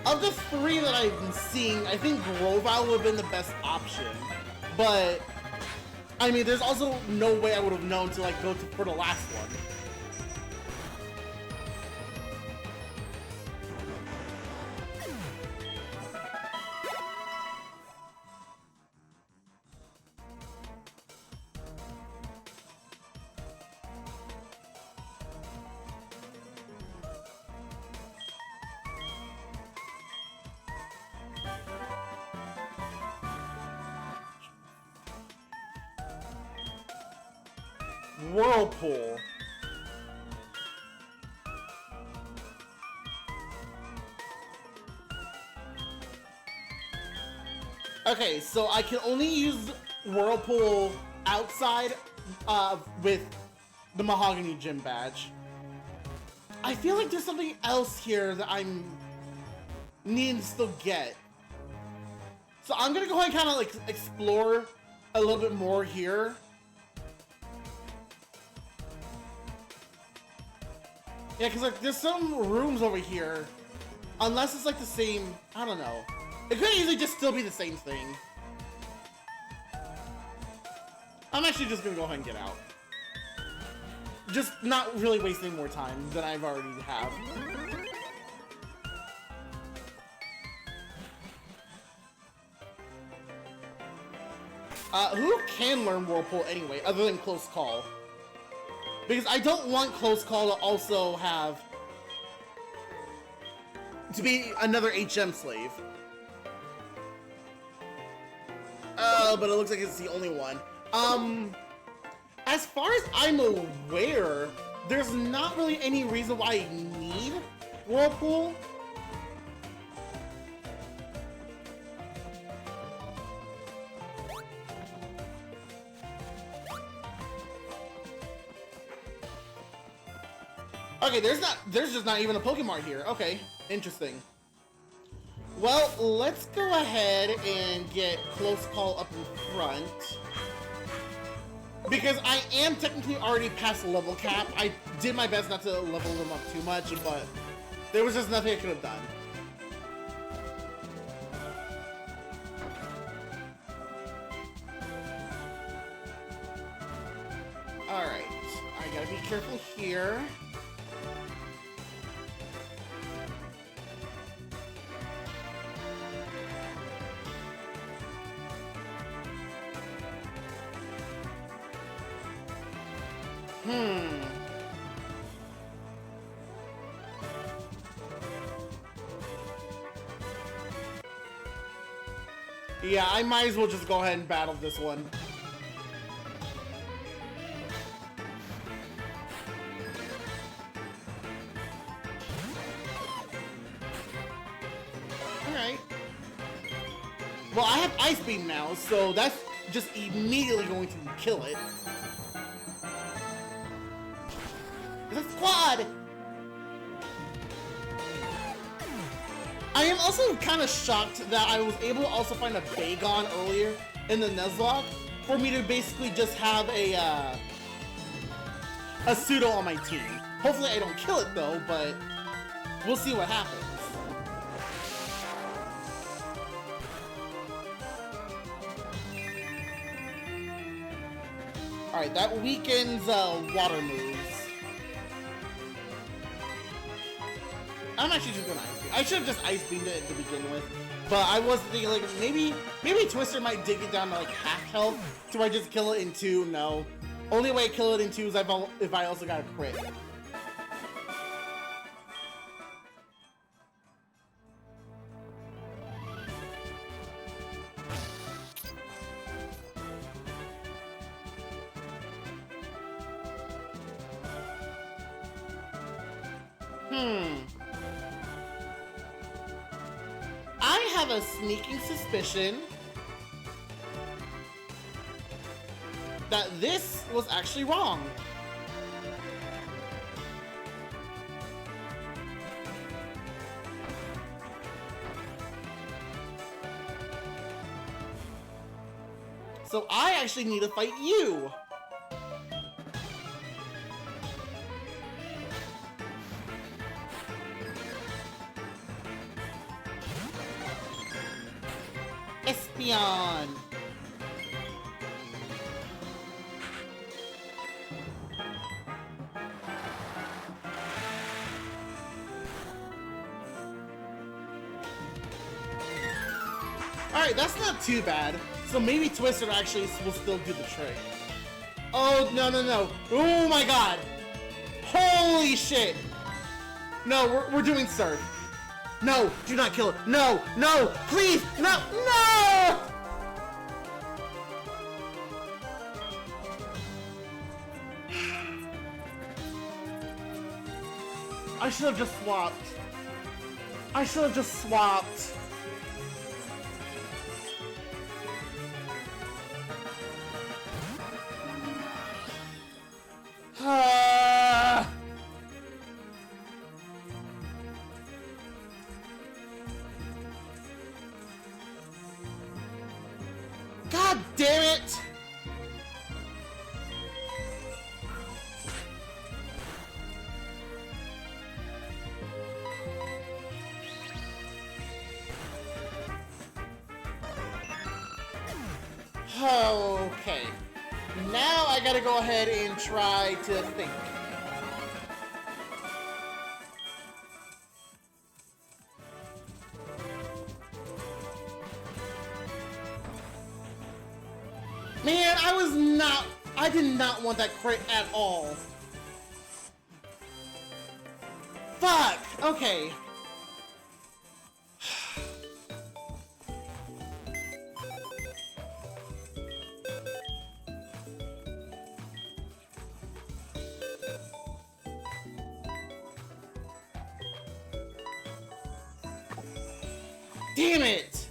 Of the three that I've been seeing, I think Grovyle would have been the best option. But, I mean, there's also no way I would have known to, like, go for the last one. Whirlpool. Okay, so I can only use Whirlpool outside with the Mahogany Gym badge. I feel like there's something else here that I'm needing to still get. So I'm gonna go ahead and kind of like explore a little bit more here. Yeah, because like there's some rooms over here, unless it's like the same, I don't know. It could easily just still be the same thing. I'm actually just gonna go ahead and get out. Just not really wasting more time than I've already have. Who can learn Whirlpool anyway, other than Close Call? Because I don't want Close Call to also have... to be another HM slave. But it looks like it's the only one. As far as I'm aware, there's not really any reason why I need Whirlpool. Okay, there's just not even a Pokemon here. Okay, interesting. Well, let's go ahead and get Close Call up in front. Because I am technically already past level cap. I did my best not to level them up too much, but there was just nothing I could have done. Alright, I gotta be careful here. Yeah, I might as well just go ahead and battle this one. Alright. Well, I have Ice Beam now, so that's just immediately going to kill it. It's a squad! I am also kind of shocked that I was able to also find a Bagon earlier in the Nuzlocke for me to basically just have a pseudo on my team. Hopefully I don't kill it though, but we'll see what happens. Alright, that weakens water moves. I'm actually just gonna Ice Beam. I should have just Ice Beamed it to begin with. But I was thinking like maybe Twister might dig it down to like half health to where I just kill it in 2. No. Only way I kill it in 2 is if I also got a crit. I have a sneaking suspicion that this was actually wrong. So I actually need to fight you. Espeon. Alright, that's not too bad. So maybe Twister actually will still do the trick. Oh, no, no, no. Oh my god. Holy shit. No, we're doing Surf. No, do not kill it. No, no, please, no, no! I should have just swapped. I should have just swapped. God damn it! Okay. Now I gotta go ahead and try to think. Man, I did not want that crit at all. Fuck! Okay. Damn it!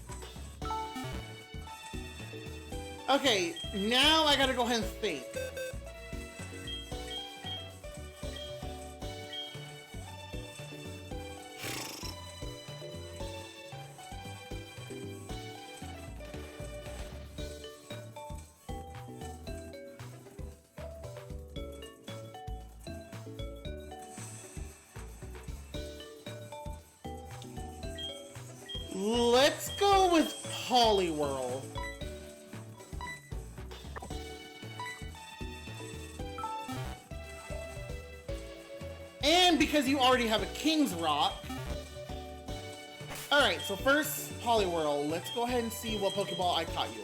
Okay, now I gotta go ahead and think. Let's go with Poliwhirl. And because you already have a King's Rock. Alright, so first, Poliwhirl. Let's go ahead and see what Pokeball I caught you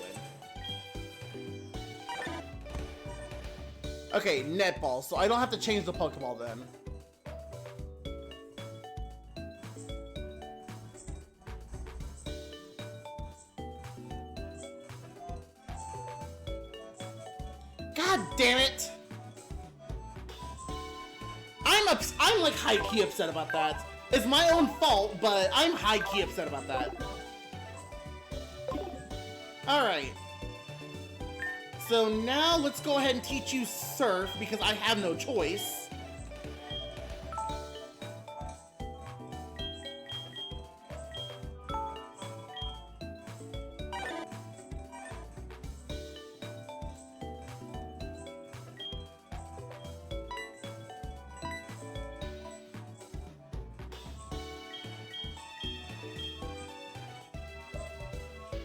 in. Okay, Netball. So I don't have to change the Pokeball then. God damn it! I'm like high-key upset about that. It's my own fault, but I'm high-key upset about that. Alright. So now let's go ahead and teach you Surf, because I have no choice.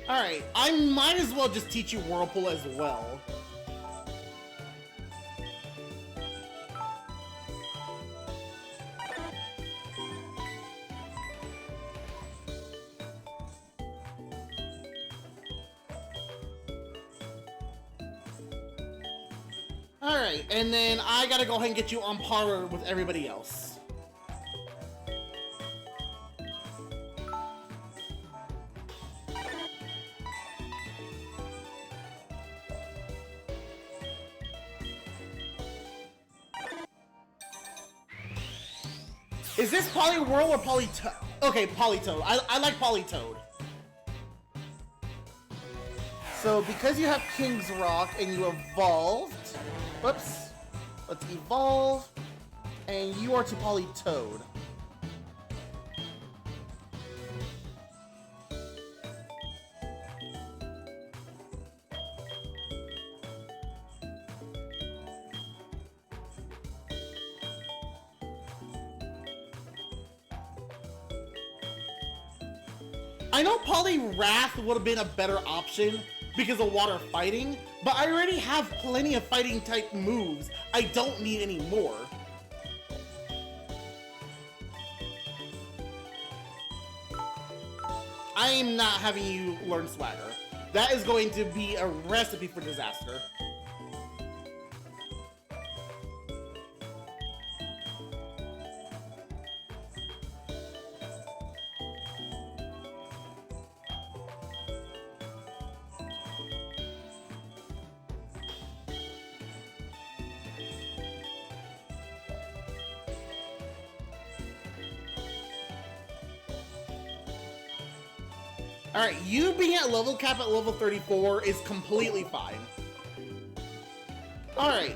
Alright, I might as well just teach you Whirlpool as well. Alright, and then I gotta go ahead and get you on par with everybody else. Is this Poliwhirl or Politoed? Okay, Politoed. I like Politoed. So because you have King's Rock and you evolved, whoops, let's evolve, and you are to Politoed. I know Poliwrath would have been a better option because of water fighting, but I already have plenty of fighting type moves. I don't need any more. I am not having you learn Swagger. That is going to be a recipe for disaster. Alright, you being at level cap at level 34 is completely fine. Alright,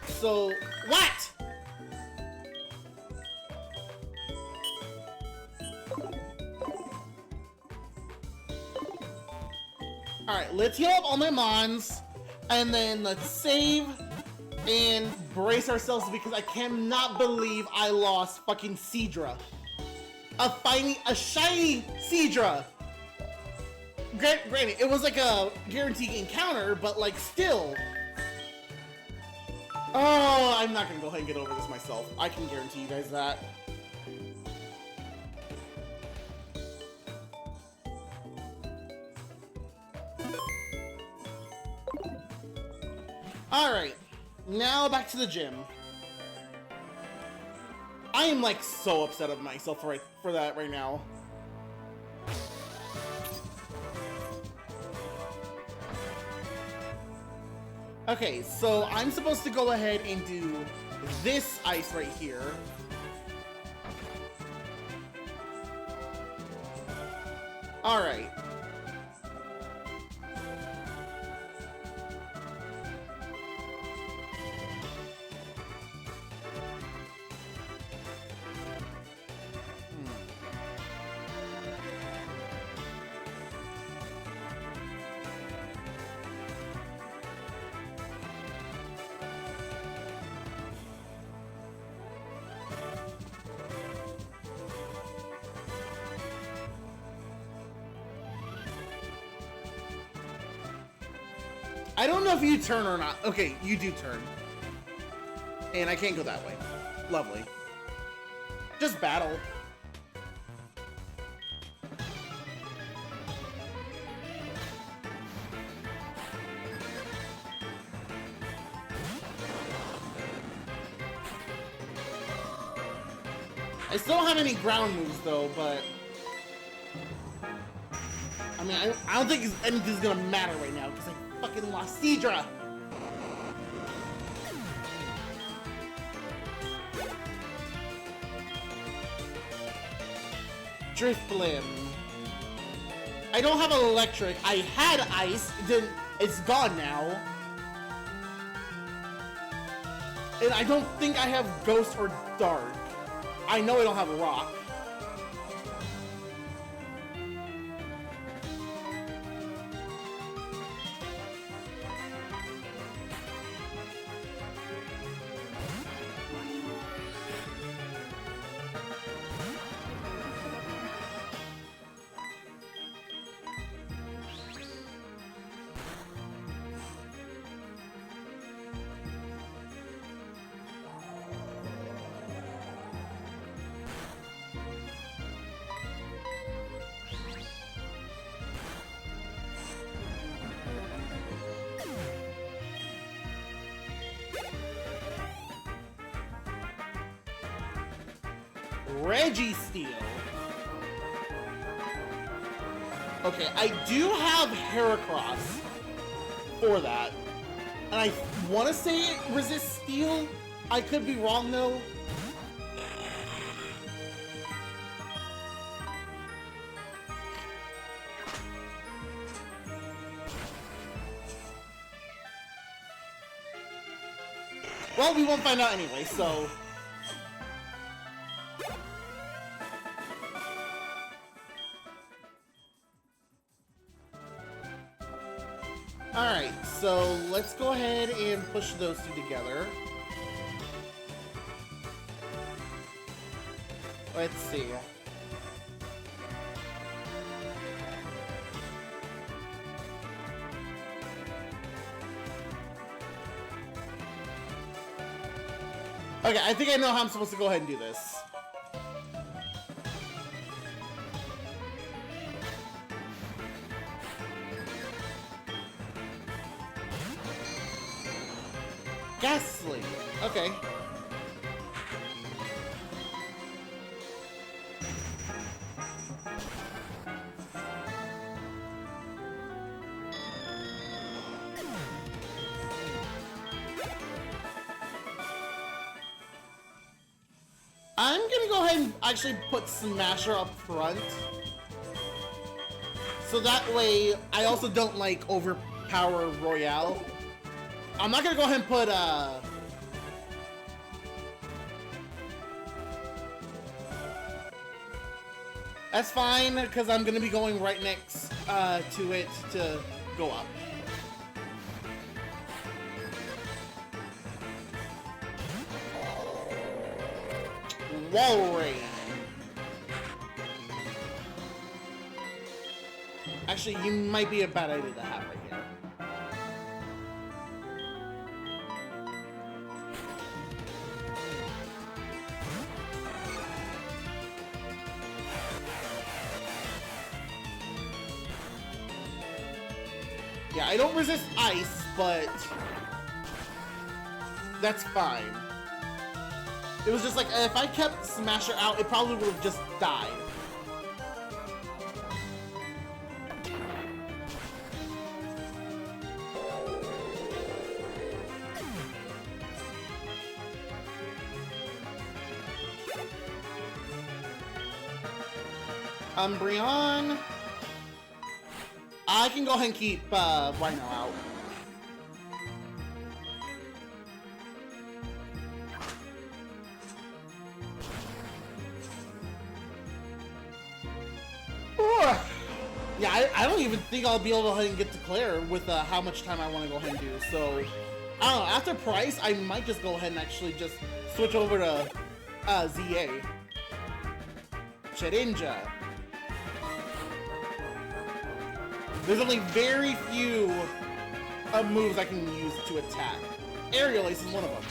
so, what? Alright, let's heal up all my mons, and then let's save and brace ourselves because I cannot believe I lost fucking Seadra. A shiny Seadra! Granted, it was like a guaranteed encounter, but like still. Oh, I'm not gonna go ahead and get over this myself. I can guarantee you guys that. Alright, now back to the gym. I am like so upset of myself for that right now. Okay, so I'm supposed to go ahead and do this ice right here. Alright. I don't know if you turn or not. Okay, you do turn. And I can't go that way. Lovely. Just battle. I still don't have any ground moves though, but I mean, I don't think anything's gonna matter right now because I fucking lost Seadra. Drifblim. I don't have electric. I had ice. It's gone now. And I don't think I have ghost or dark. I know I don't have a rock. Registeel. Okay, I do have Heracross for that. And I want to say it resists steel. I could be wrong though. Well, we won't find out anyway, so... Alright, so let's go ahead and push those two together. Let's see. Okay, I think I know how I'm supposed to go ahead and do this. Ghastly. Okay. I'm gonna go ahead and actually put Smasher up front. So that way, I also don't like overpower Royale. I'm not gonna go ahead and put, that's fine, because I'm gonna be going right next, to it to go up. Wall Rain. Actually, you might be a bad idea to have right here. Yeah, I don't resist ice, but that's fine. It was just like, if I kept Smasher out, it probably would have just died. Umbreon. I can go ahead and keep Rhino out. Yeah, I don't even think I'll be able to go ahead and get to Claire with how much time I want to go ahead and do. So, I don't know, after Price, I might just go ahead and actually just switch over to ZA. Shedinja. There's only very few moves I can use to attack. Aerial Ace is one of them.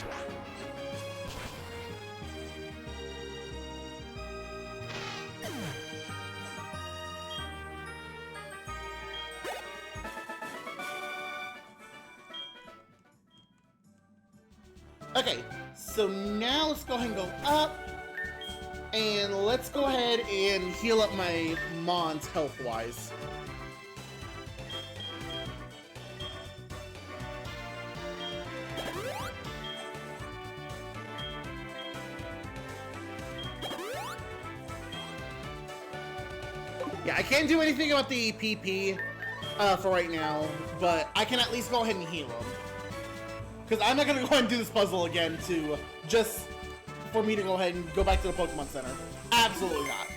Okay, so now let's go ahead and go up. And let's go ahead and heal up my Mons health-wise. Yeah, I can't do anything about the PP for right now, but I can at least go ahead and heal him. Because I'm not going to go ahead and do this puzzle again to just for me to go ahead and go back to the Pokemon Center. Absolutely not.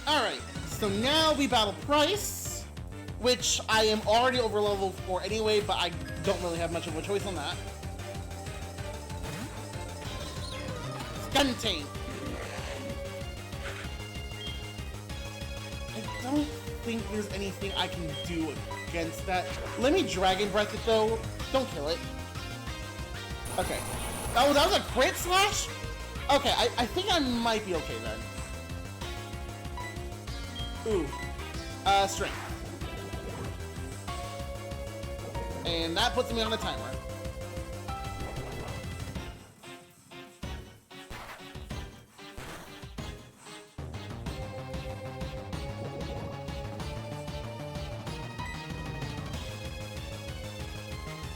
Alright, so now we battle Price, which I am already over level for anyway, but I don't really have much of a choice on that. Skuntank. I don't think there's anything I can do against that. Let me Dragon Breath it though. Don't kill it. Okay. Oh, that was a crit slash? Okay, I think I might be okay then. Ooh. Strength. And that puts me on a timer.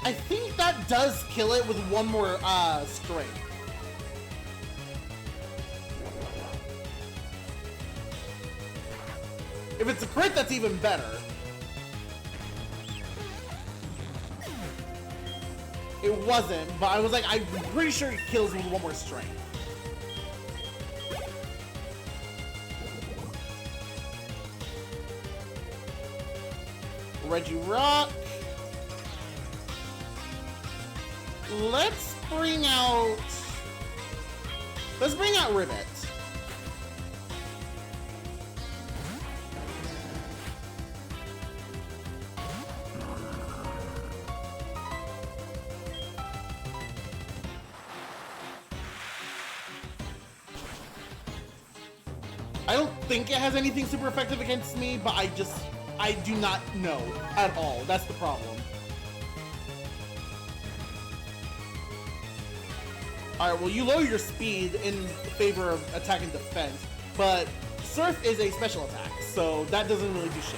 I think that does kill it with one more strength. If it's a crit, that's even better. It wasn't, but I was like, I'm pretty sure it kills with one more strength. Regirock. Let's bring out Rivet. I don't think it has anything super effective against me, but I do not know at all. That's the problem. Alright, well, you lower your speed in favor of attack and defense, but Surf is a special attack, so that doesn't really do shit.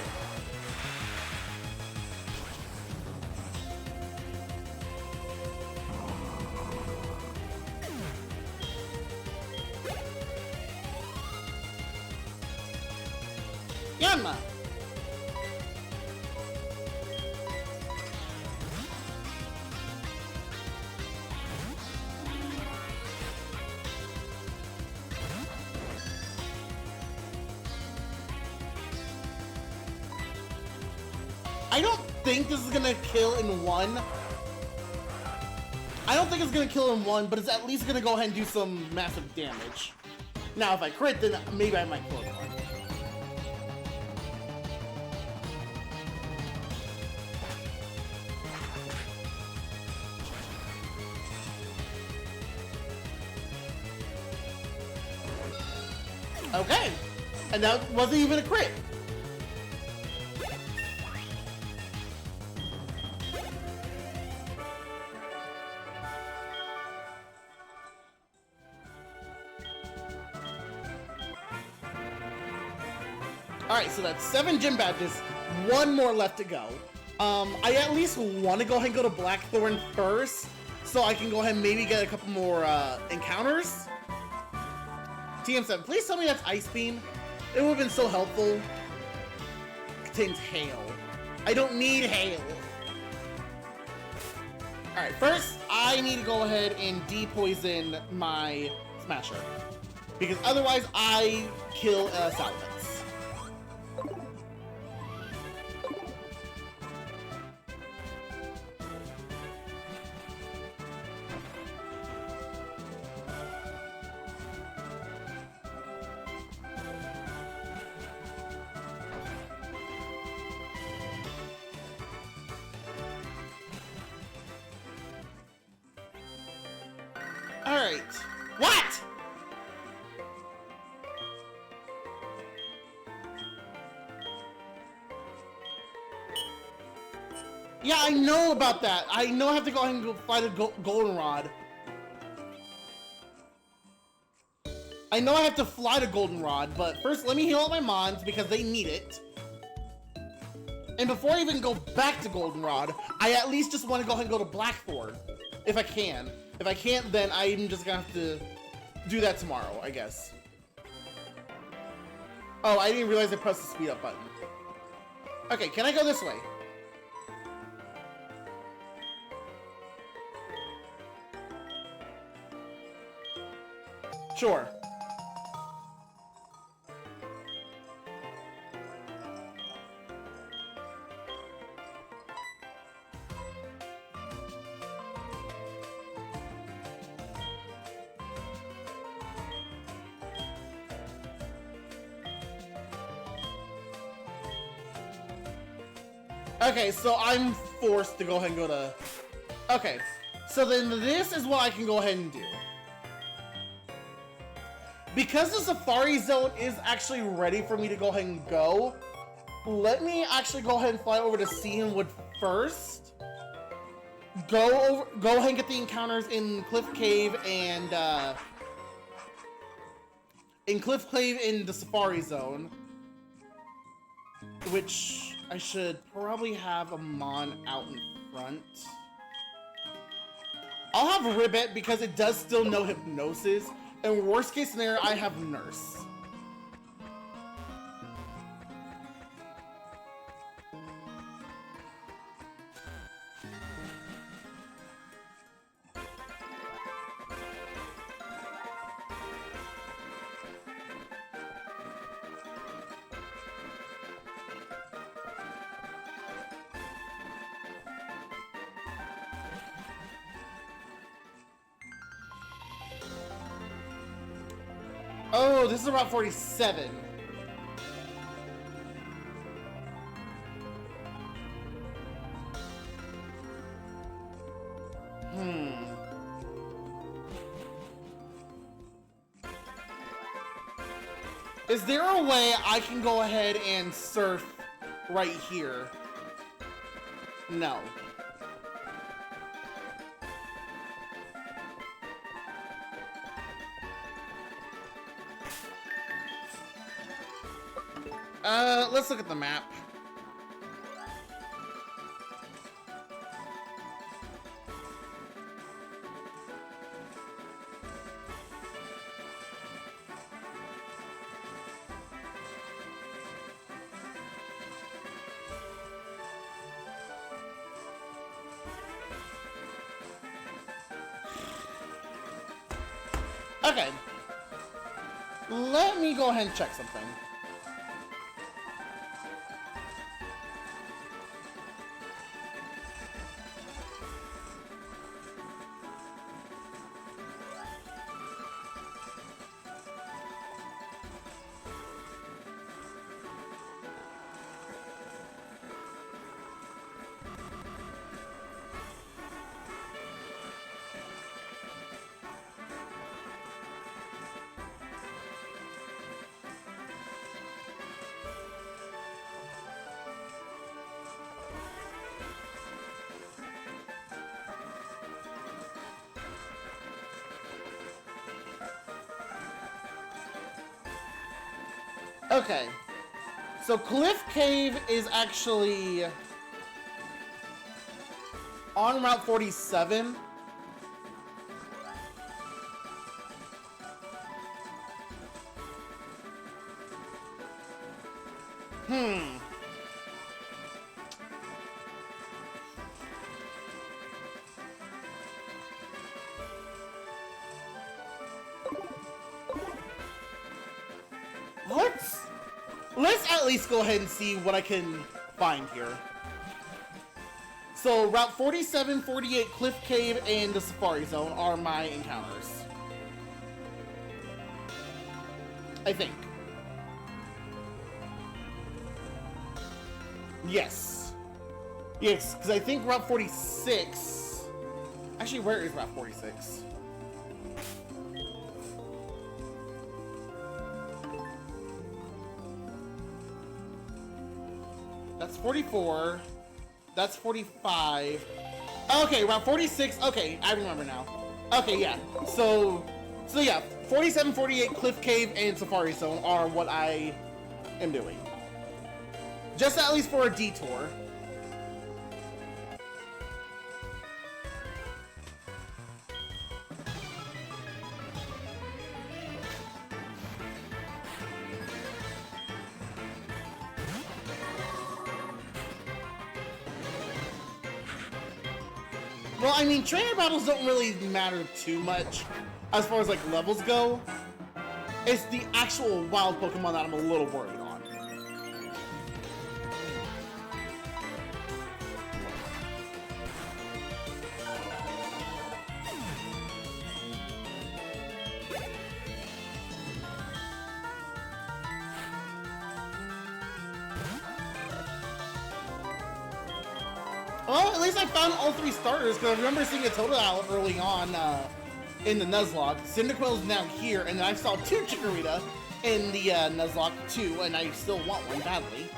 Yanma! I don't think this is gonna kill in one. I don't think it's gonna kill in one, but it's at least gonna go ahead and do some massive damage. Now, if I crit, then maybe I might kill it in one. Okay, and that wasn't even a crit. Alright, so that's 7 gym badges, 1 more left to go. I at least want to go ahead and go to Blackthorn first, so I can go ahead and maybe get a couple more encounters. TM7, please tell me that's Ice Beam. It would have been so helpful. Contains Hail. I don't need Hail. Alright, first, I need to go ahead and de-poison my Smasher. Because otherwise, I kill Salamence. Alright. What? Yeah, I know about that. I know I have to go ahead and go find a goldenrod. I know I have to fly to goldenrod, but first let me heal up my mons because they need it. And before I even go back to goldenrod, I at least just want to go ahead and go to Blackthorn. If I can. If I can't, then I'm just gonna have to do that tomorrow, I guess. Oh, I didn't realize I pressed the speed up button. Okay, can I go this way? Sure. Okay, so I'm forced to go ahead and go to... Okay, so then this is what I can go ahead and do. Because the Safari Zone is actually ready for me to go ahead and go, let me actually go ahead and fly over to Seahamwood first. Go ahead and get the encounters in Cliff Cave and in the Safari Zone, which I should probably have a Mon out in front. I'll have Ribbit because it does still know Hypnosis, and worst case scenario, I have Nurse. Oh, this is Route 47. Is there a way I can go ahead and surf right here? No. Let's look at the map. Okay. Let me go ahead and check something. Okay, so Cliff Cave is actually on Route 47. Let's at least go ahead and see what I can find here. So Route 47, 48, Cliff Cave, and the Safari Zone are my encounters. I think. Yes. Yes, because I think Route 46... Actually, where is Route 46? That's 44. That's 45. Okay, around 46. Okay, I remember now. Okay, yeah. So yeah, 47, 48, Cliff Cave, and Safari Zone are what I am doing. Just at least for a detour. Well, I mean, trainer battles don't really matter too much as far as like levels go. It's the actual wild Pokemon that I'm a little worried on. Well, at least I found all 3 starters, because I remember seeing a total out early on in the Nuzlocke. Cyndaquil's now here, and I saw 2 Chikorita in the Nuzlocke too, and I still want one badly.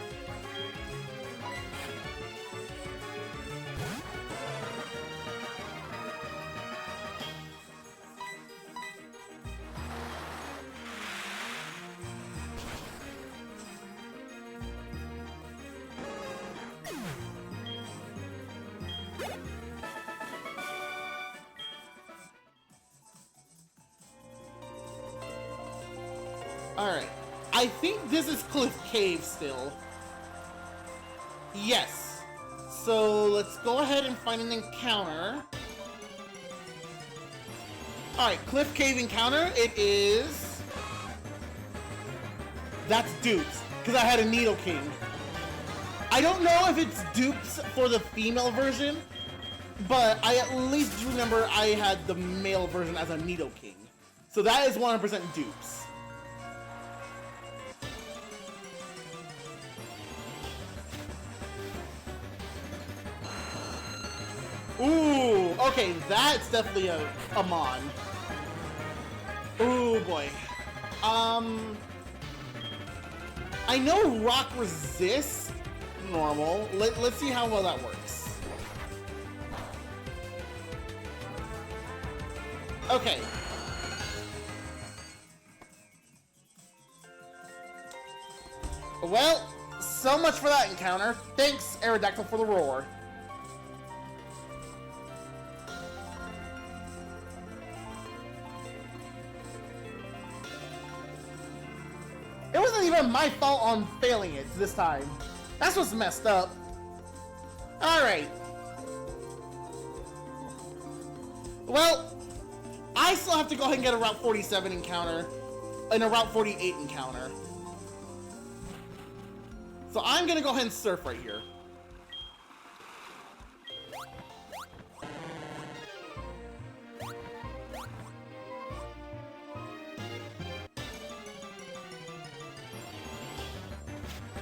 Alright. I think this is Cliff Cave still. Yes. So let's go ahead and find an encounter. Alright, Cliff Cave encounter. It is... That's dupes. Because I had a Nidoking. I don't know if it's dupes for the female version, but I at least remember I had the male version as a Nidoking. So that is 100% dupes. Ooh, okay, that's definitely a Mon. Ooh, boy. I know Rock resists normal. Let's see how well that works. Okay. Well, so much for that encounter. Thanks, Aerodactyl, for the roar. It wasn't even my fault on failing it this time. That's what's messed up. Alright. Well, I still have to go ahead and get a Route 47 encounter and a Route 48 encounter. So I'm gonna go ahead and surf right here.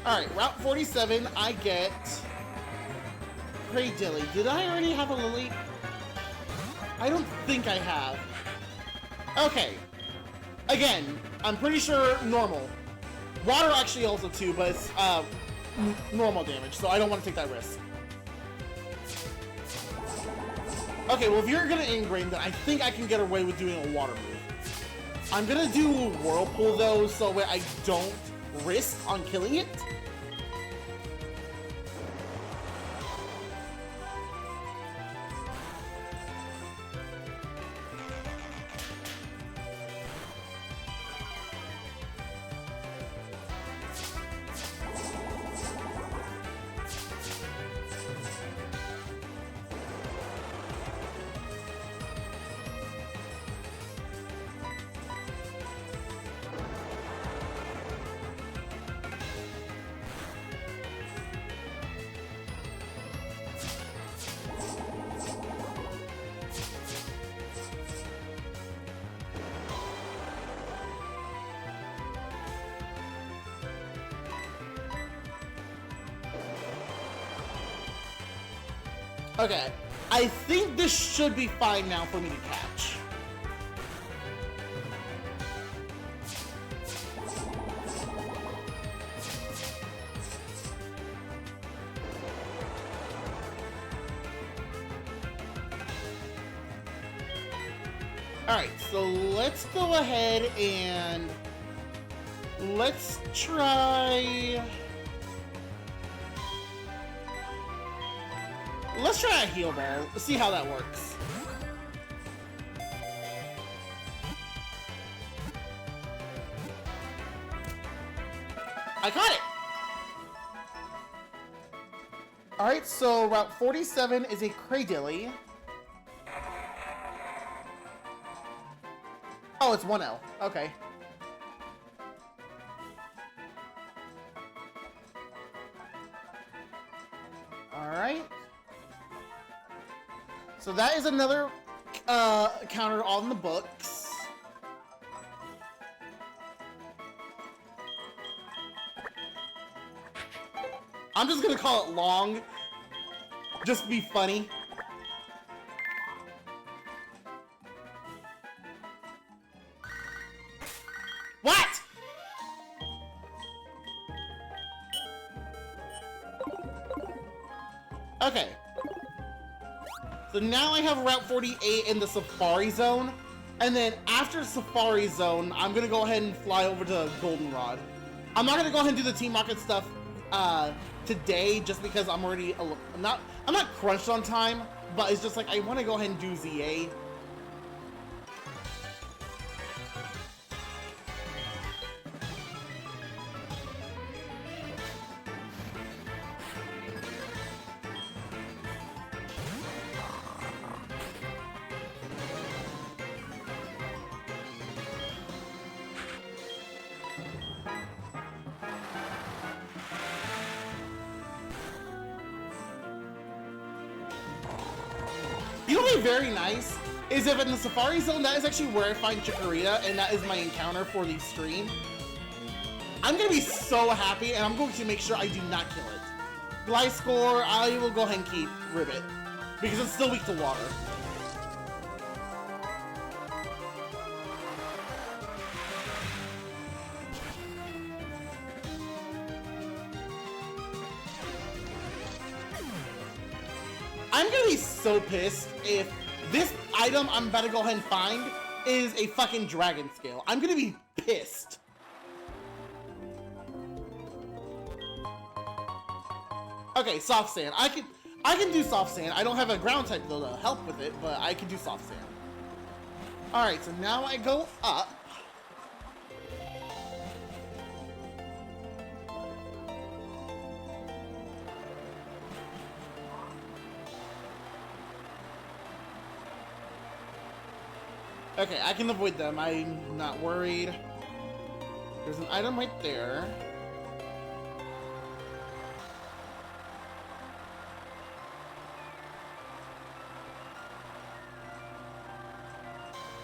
Alright, Route 47, I get... Prey Dilly. Did I already have a Lily? I don't think I have. Okay. Again, I'm pretty sure normal. Water actually also too, but it's normal damage, so I don't want to take that risk. Okay, well if you're gonna Ingrain, then I think I can get away with doing a water move. I'm gonna do Whirlpool though, so that I don't risk on killing it. Okay, I think this should be fine now for me to catch. Alright, so let's go ahead and let's try... Let's try a heal ball. Let's see how that works. I caught it! Alright, so Route 47 is a Cradilly. Oh, it's 1L. Okay. Alright. So that is another counter on the books. I'm just gonna call it long. Just to be funny. What? Okay. So now I have Route 48 in the Safari Zone. And then after Safari Zone, I'm gonna go ahead and fly over to Goldenrod. I'm not gonna go ahead and do the Team Rocket stuff today, just because I'm already I'm not crunched on time, but it's just like I want to go ahead and do ZA. You know what'd be very nice is if in the Safari Zone, that is actually where I find Chikorita, and that is my encounter for the stream. I'm gonna be so happy, and I'm going to make sure I do not kill it. Gliscor, I will go ahead and keep Ribbit, because it's still weak to water. I'm gonna be so pissed if this item I'm about to go ahead and find is a fucking dragon scale. I'm gonna be pissed. Okay, soft sand. I can do soft sand. I don't have a ground type though to help with it, but I can do soft sand. Alright, so now I go up. Okay, I can avoid them. I'm not worried. There's an item right there.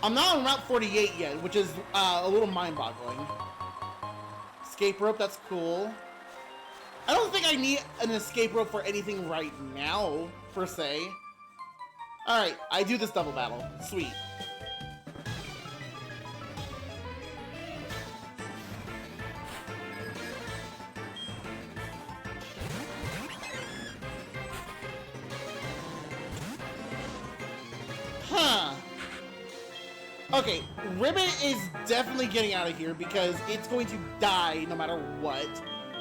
I'm not on Route 48 yet, which is a little mind-boggling. Escape rope, that's cool. I don't think I need an escape rope for anything right now, per se. Alright, I do this double battle. Sweet. Huh. Okay, Ribbit is definitely getting out of here because it's going to die no matter what.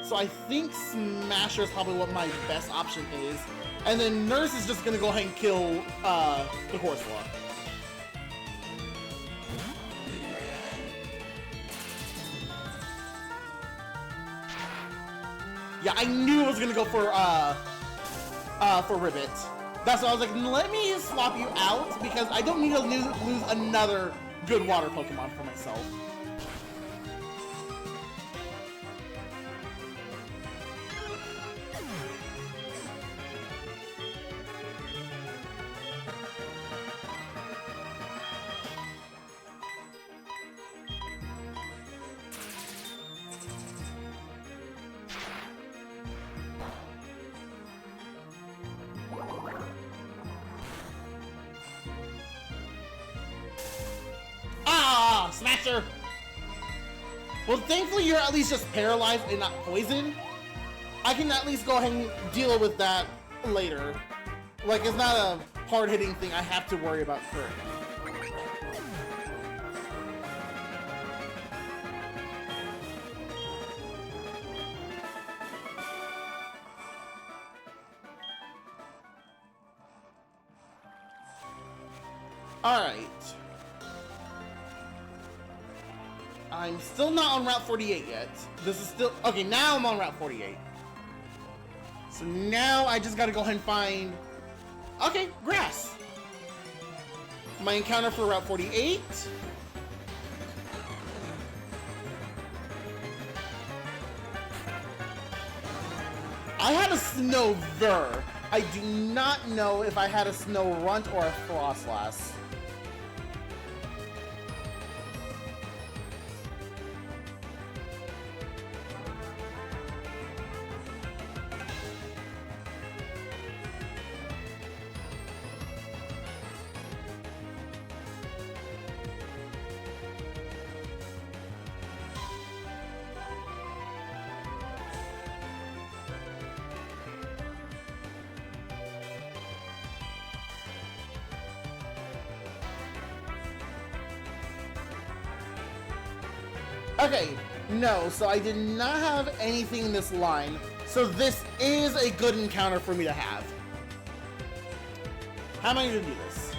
So I think Smasher is probably what my best option is. And then Nurse is just going to go ahead and kill the Corsola. Yeah, I knew it was going to go for Ribbit. That's why I was like, let me swap you out because I don't need to lose another good water Pokemon for myself. Smasher! Well, thankfully you're at least just paralyzed and not poisoned. I can at least go ahead and deal with that later. Like, it's not a hard-hitting thing I have to worry about currently. Alright. I'm still not on Route 48 yet. This is still... Okay, now I'm on Route 48. So now I just gotta go ahead and find... Okay, grass. My encounter for Route 48. I had a Snover. I do not know if I had a Snow Runt or a Frostlass. Okay, no, so I did not have anything in this line, so this is a good encounter for me to have. How am I going to do this?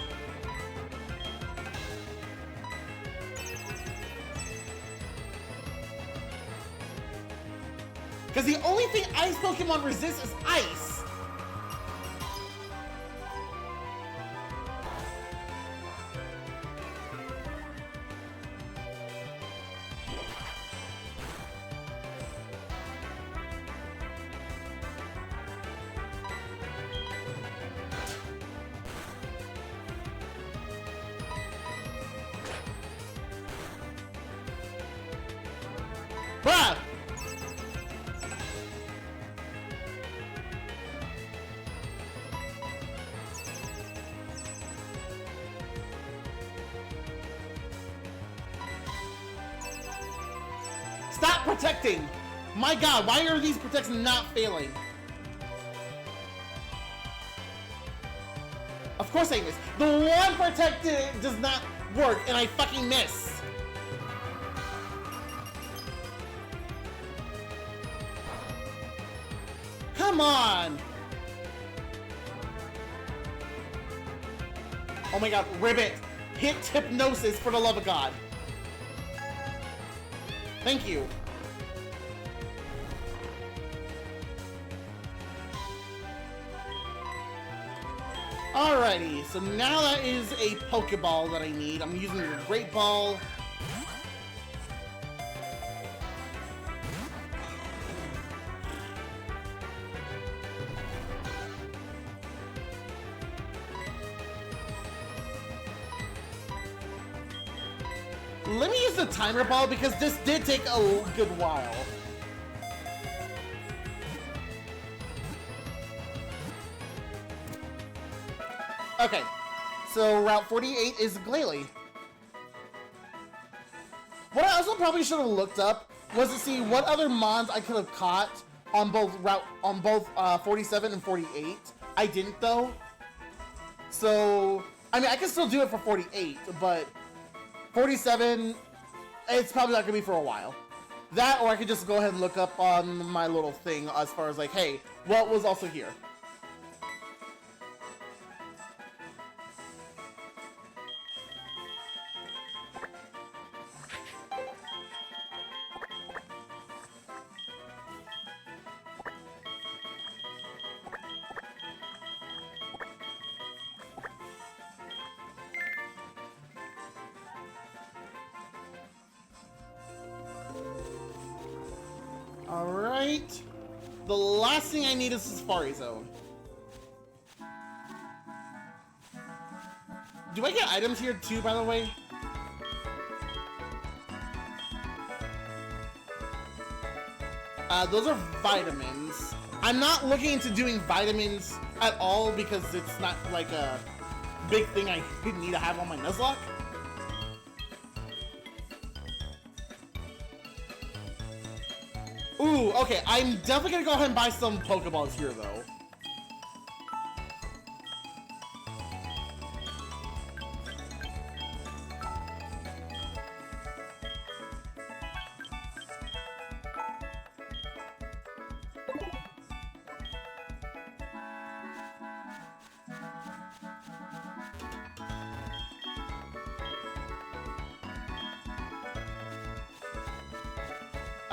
Because the only thing Ice Pokemon resist is Ice. Bruh! Stop protecting! My god, why are these protects not failing? Of course I miss. The one protect does not work, and I fucking miss. Come on! Oh my god, Ribbit! Hit Hypnosis for the love of God! Thank you! Alrighty, so now that is a Pokeball that I need. I'm using the Great Ball. Let me use the Timer Ball because this did take a good while. Okay, so Route 48 is Glalie. What I also probably should have looked up was to see what other Mons I could have caught on both 47 and 48. I didn't though. So I mean I can still do it for 48, but 47, it's probably not gonna be for a while. That, or I could just go ahead and look up on my little thing as far as like, hey, what was also here? Alright. The last thing I need is the Safari Zone. Do I get items here too, by the way? Those are vitamins. I'm not looking into doing vitamins at all because it's not like a big thing I need to have on my Nuzlocke. Ooh, okay, I'm definitely gonna go ahead and buy some Pokeballs here, though.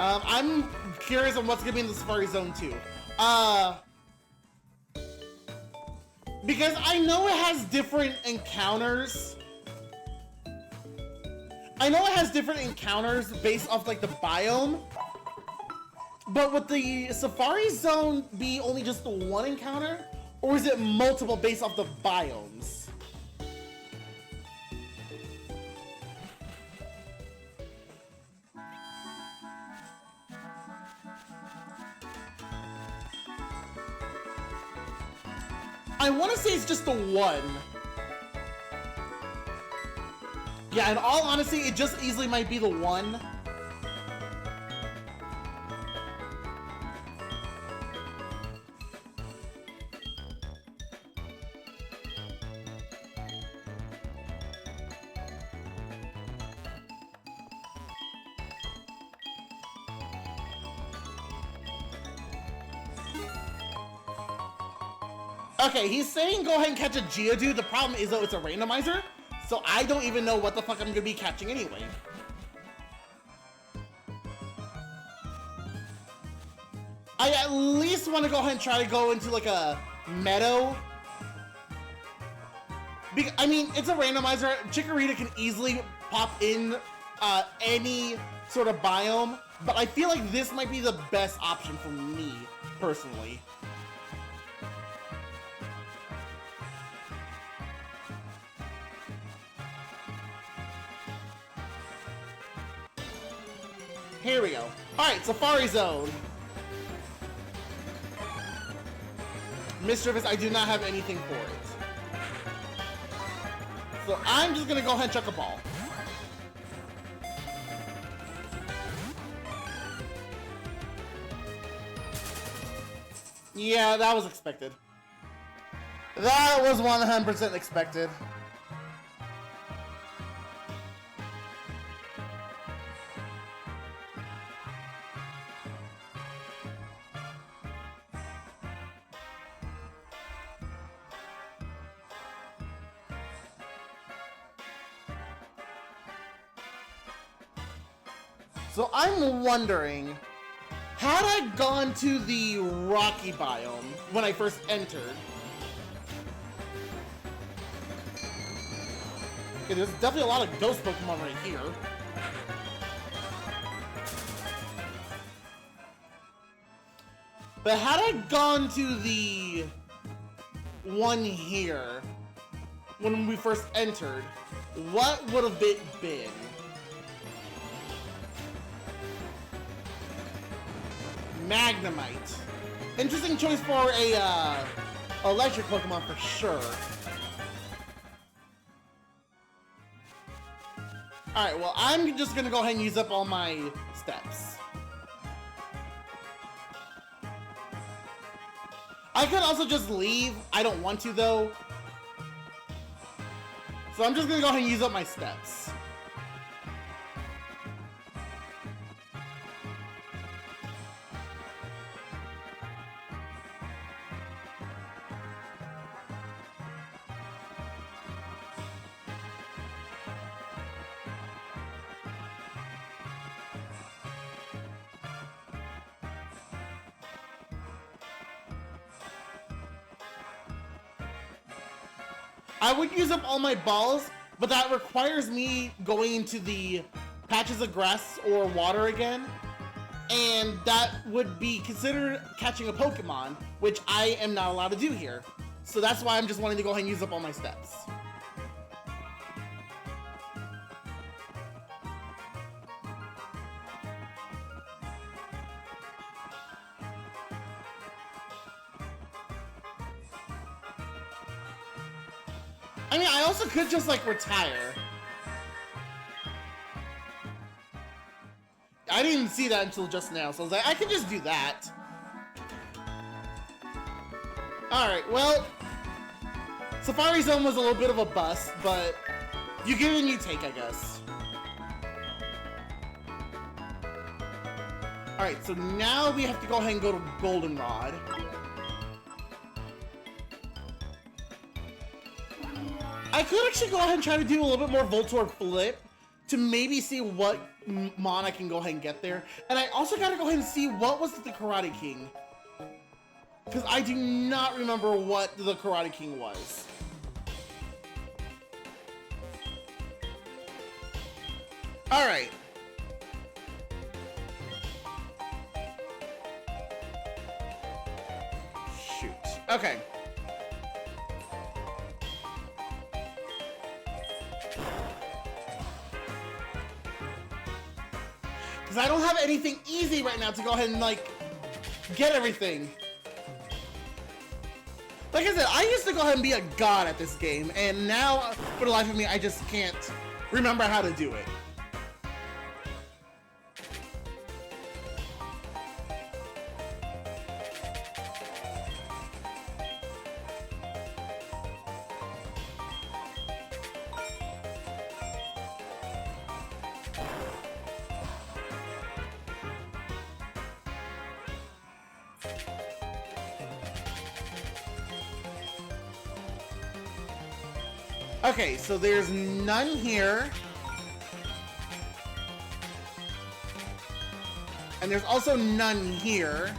I'm curious on what's gonna be in the Safari Zone too. Because I know it has different encounters. I know it has different encounters based off like the biome. But would the Safari Zone be only just the one encounter? Or is it multiple based off the biomes? I want to say it's just the one. Yeah, in all honesty, it just easily might be the one. Okay, he's saying go ahead and catch a Geodude. The problem is though it's a randomizer, so I don't even know what the fuck I'm gonna be catching anyway. I at least want to go ahead and try to go into like a meadow. I mean, it's a randomizer. Chikorita can easily pop in any sort of biome, but I feel like this might be the best option for me, personally. Here we go. Alright, Safari Zone. Mischievous, I do not have anything for it. So I'm just gonna go ahead and chuck a ball. Yeah, that was expected. That was 100% expected. So I'm wondering, had I gone to the rocky biome when I first entered? Okay, there's definitely a lot of ghost Pokemon right here. But had I gone to the one here when we first entered, what would have it been? Magnemite. Interesting choice for a electric Pokemon for sure. Alright, well, I'm just gonna go ahead and use up all my steps. I could also just leave. I don't want to, though. So I'm just gonna go ahead and use up my steps. I would use up all my balls, but that requires me going into the patches of grass or water again, and that would be considered catching a Pokemon, which I am not allowed to do here. So that's why I'm just wanting to go ahead and use up all my steps. I mean, I also could just, like, retire. I didn't even see that until just now, so I was like, I could just do that. Alright, well, Safari Zone was a little bit of a bust, but you give and you take, I guess. Alright, so now we have to go ahead and go to Goldenrod. I could actually go ahead and try to do a little bit more Voltorb Flip to maybe see what mon I can go ahead and get there. And I also gotta go ahead and see what was the Karate King. Because I do not remember what the Karate King was. Alright. Shoot. Okay. Because I don't have anything easy right now to go ahead and, like, get everything. Like I said, I used to go ahead and be a god at this game, and now, for the life of me, I just can't remember how to do it. Okay, so there's none here. And there's also none here.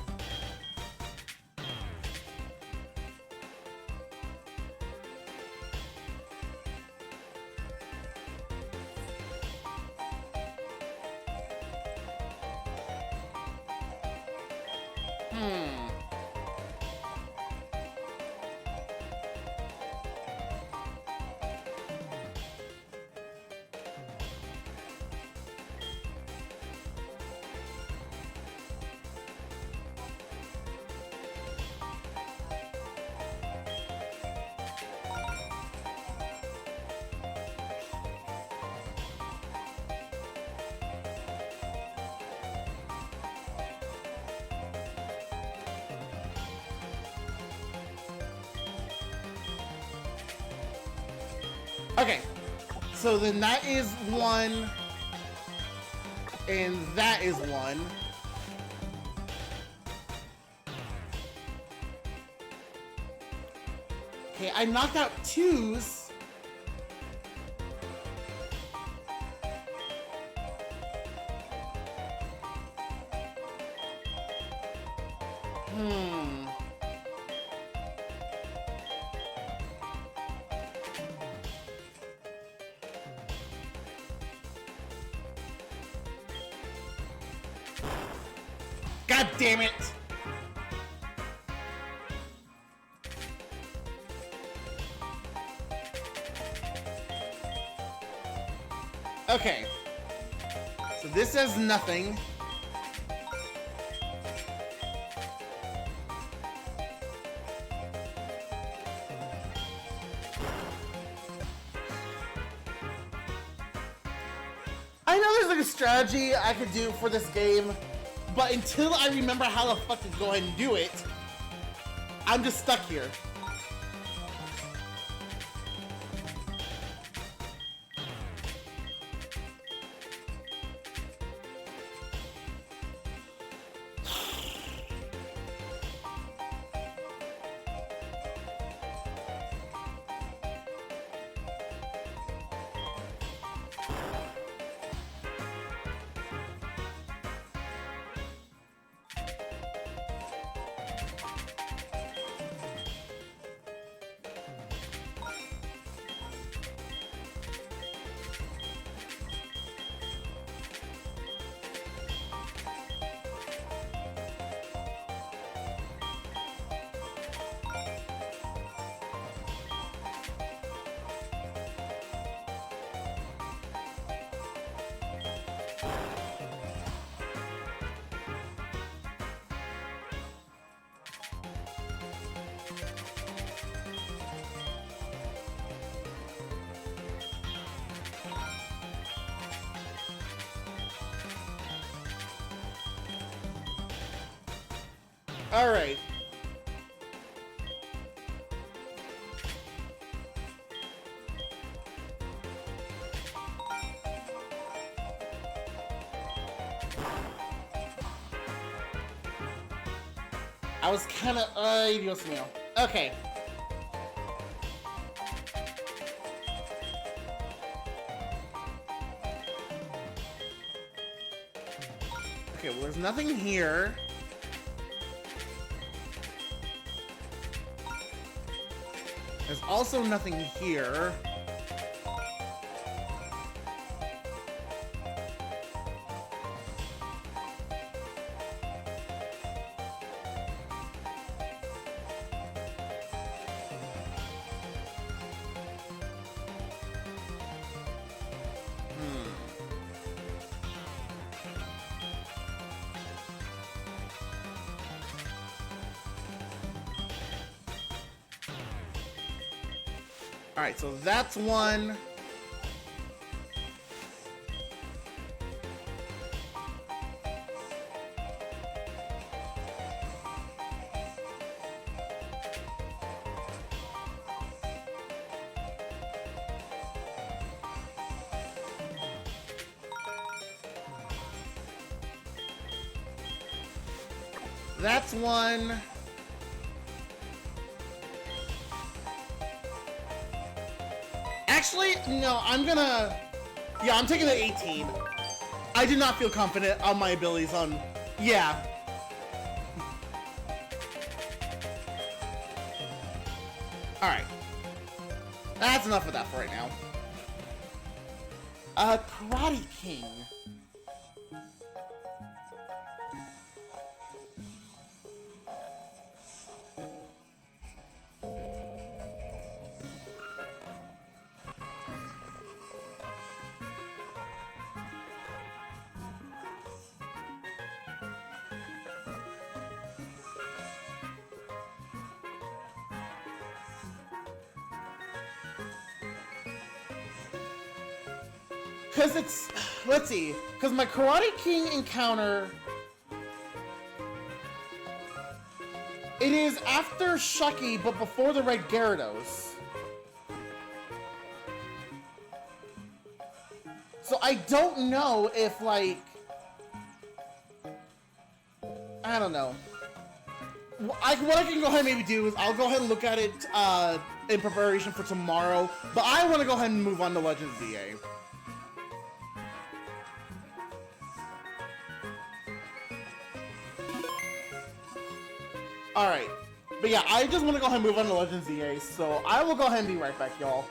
Okay, so then that is one, and that is one. Okay, I knocked out twos. God damn it! Okay. So this says nothing. I know there's like a strategy I could do for this game, but until I remember how the fuck to go ahead and do it, I'm just stuck here. All right. I was kind of, Dios mío. Okay. Okay, well, there's nothing here. There's also nothing here. Alright, so that's one. That's one. Actually, no, I'm gonna... Yeah, I'm taking the 18. I do not feel confident on my abilities on... Yeah. Alright. That's enough of that for right now. Karate King. Because it's... Let's see. Because my Karate King encounter... It is after Shucky, but before the Red Gyarados. So I don't know if, like... I don't know. What I can go ahead and maybe do is I'll go ahead and look at it in preparation for tomorrow. But I want to go ahead and move on to Legends ZA. Alright. But yeah, I just want to go ahead and move on to Legends ZA, so I will go ahead and be right back, y'all.